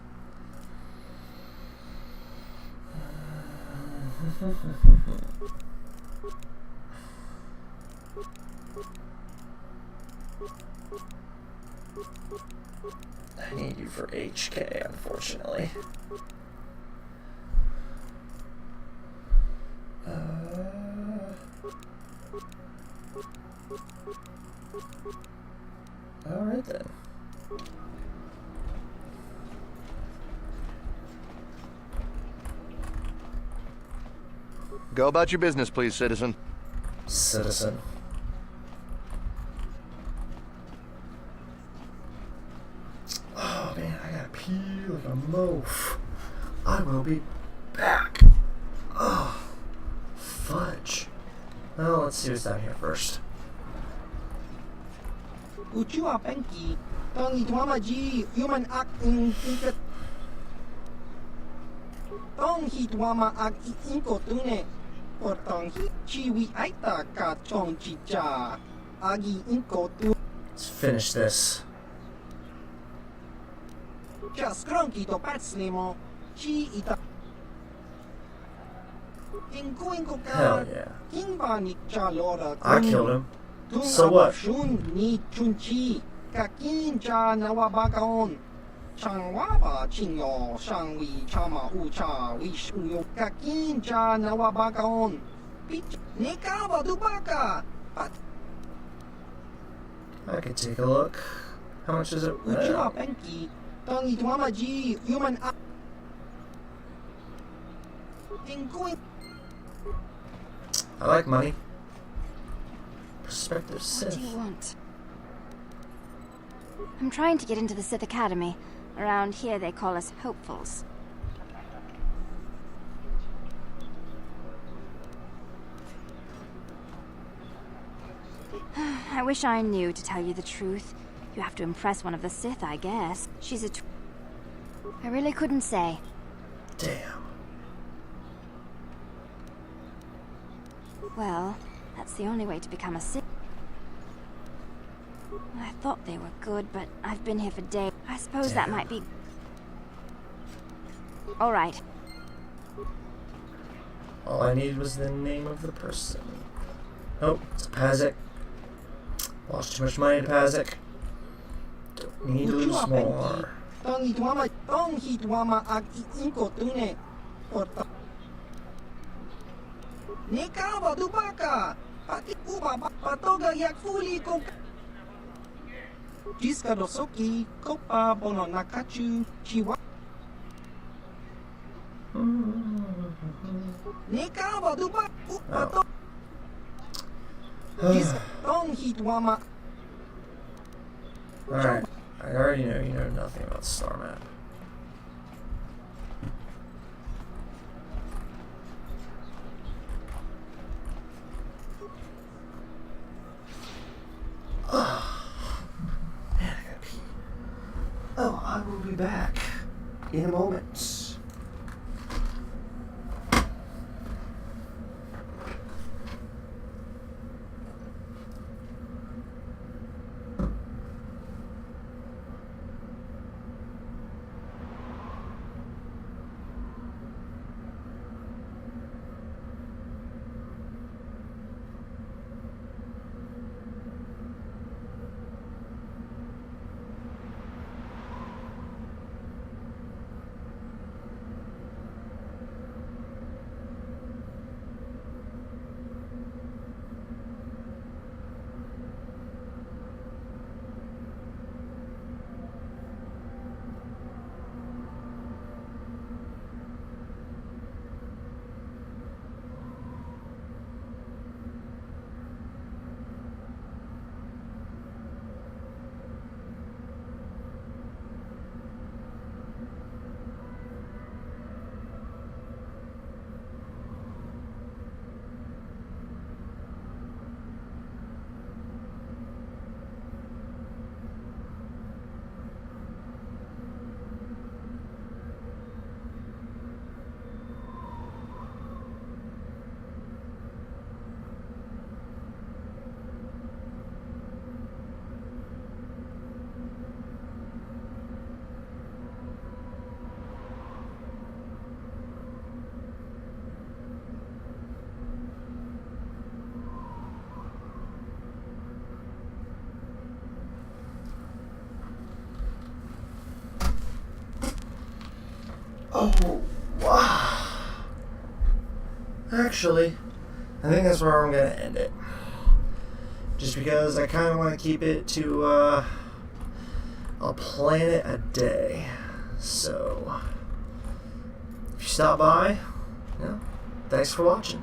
I need you for HK, unfortunately. Alright then. Go about your business, please, citizen. Citizen. Oh man, I gotta pee like a moaf. I will be back. Oh, fudge. Well, let's see what's down here first. Uchua Penki, Tong Itwamaji, human act in Tong Hitwama act in Kotune, or Tong Chiwi Aita Ka Chong Chicha, Agi in Kotu. Let's finish this. Just cronky to Patslimo, Chi Ita. Hell yeah. I I killed him. So what? Ni Chunchi, Kakin Cha Nawabagaon, Changwaba Chingo, Shangwi Chama Ucha, Wishu, Kakin Cha Nawabagaon, Pitch Nikaba Dubaka. I could take a look. How much is it? Uchua Penki, Tong Itwamaji, human. I like money. Prospective Sith. What do you want? I'm trying to get into the Sith Academy. Around here they call us hopefuls. I wish I knew, to tell you the truth. You have to impress one of the Sith, I guess. She's a I really couldn't say. Damn. Well, that's the only way to become a Sith. I thought they were good, but I've been here for days. I suppose that might be... All right. All I needed was the name of the person. Oh, it's a Kashyyyk. Lost too much money to Kashyyyk. Don't need to lose more. Nikaba Dubaka, Pati Ubaba, Patoga Yakfuli Kok. Jiska Dosoki, Kopa Bono Nakachu, Chiwa. Nikaba Dubaka, Pato. Jiska Tong Hitwama. Alright, I already know you know nothing about the star map. be back in a moment. Oh, wow. Actually, I think that's where I'm going to end it. Just because I kind of want to keep it to a planet a day. So, if you stop by, thanks for watching.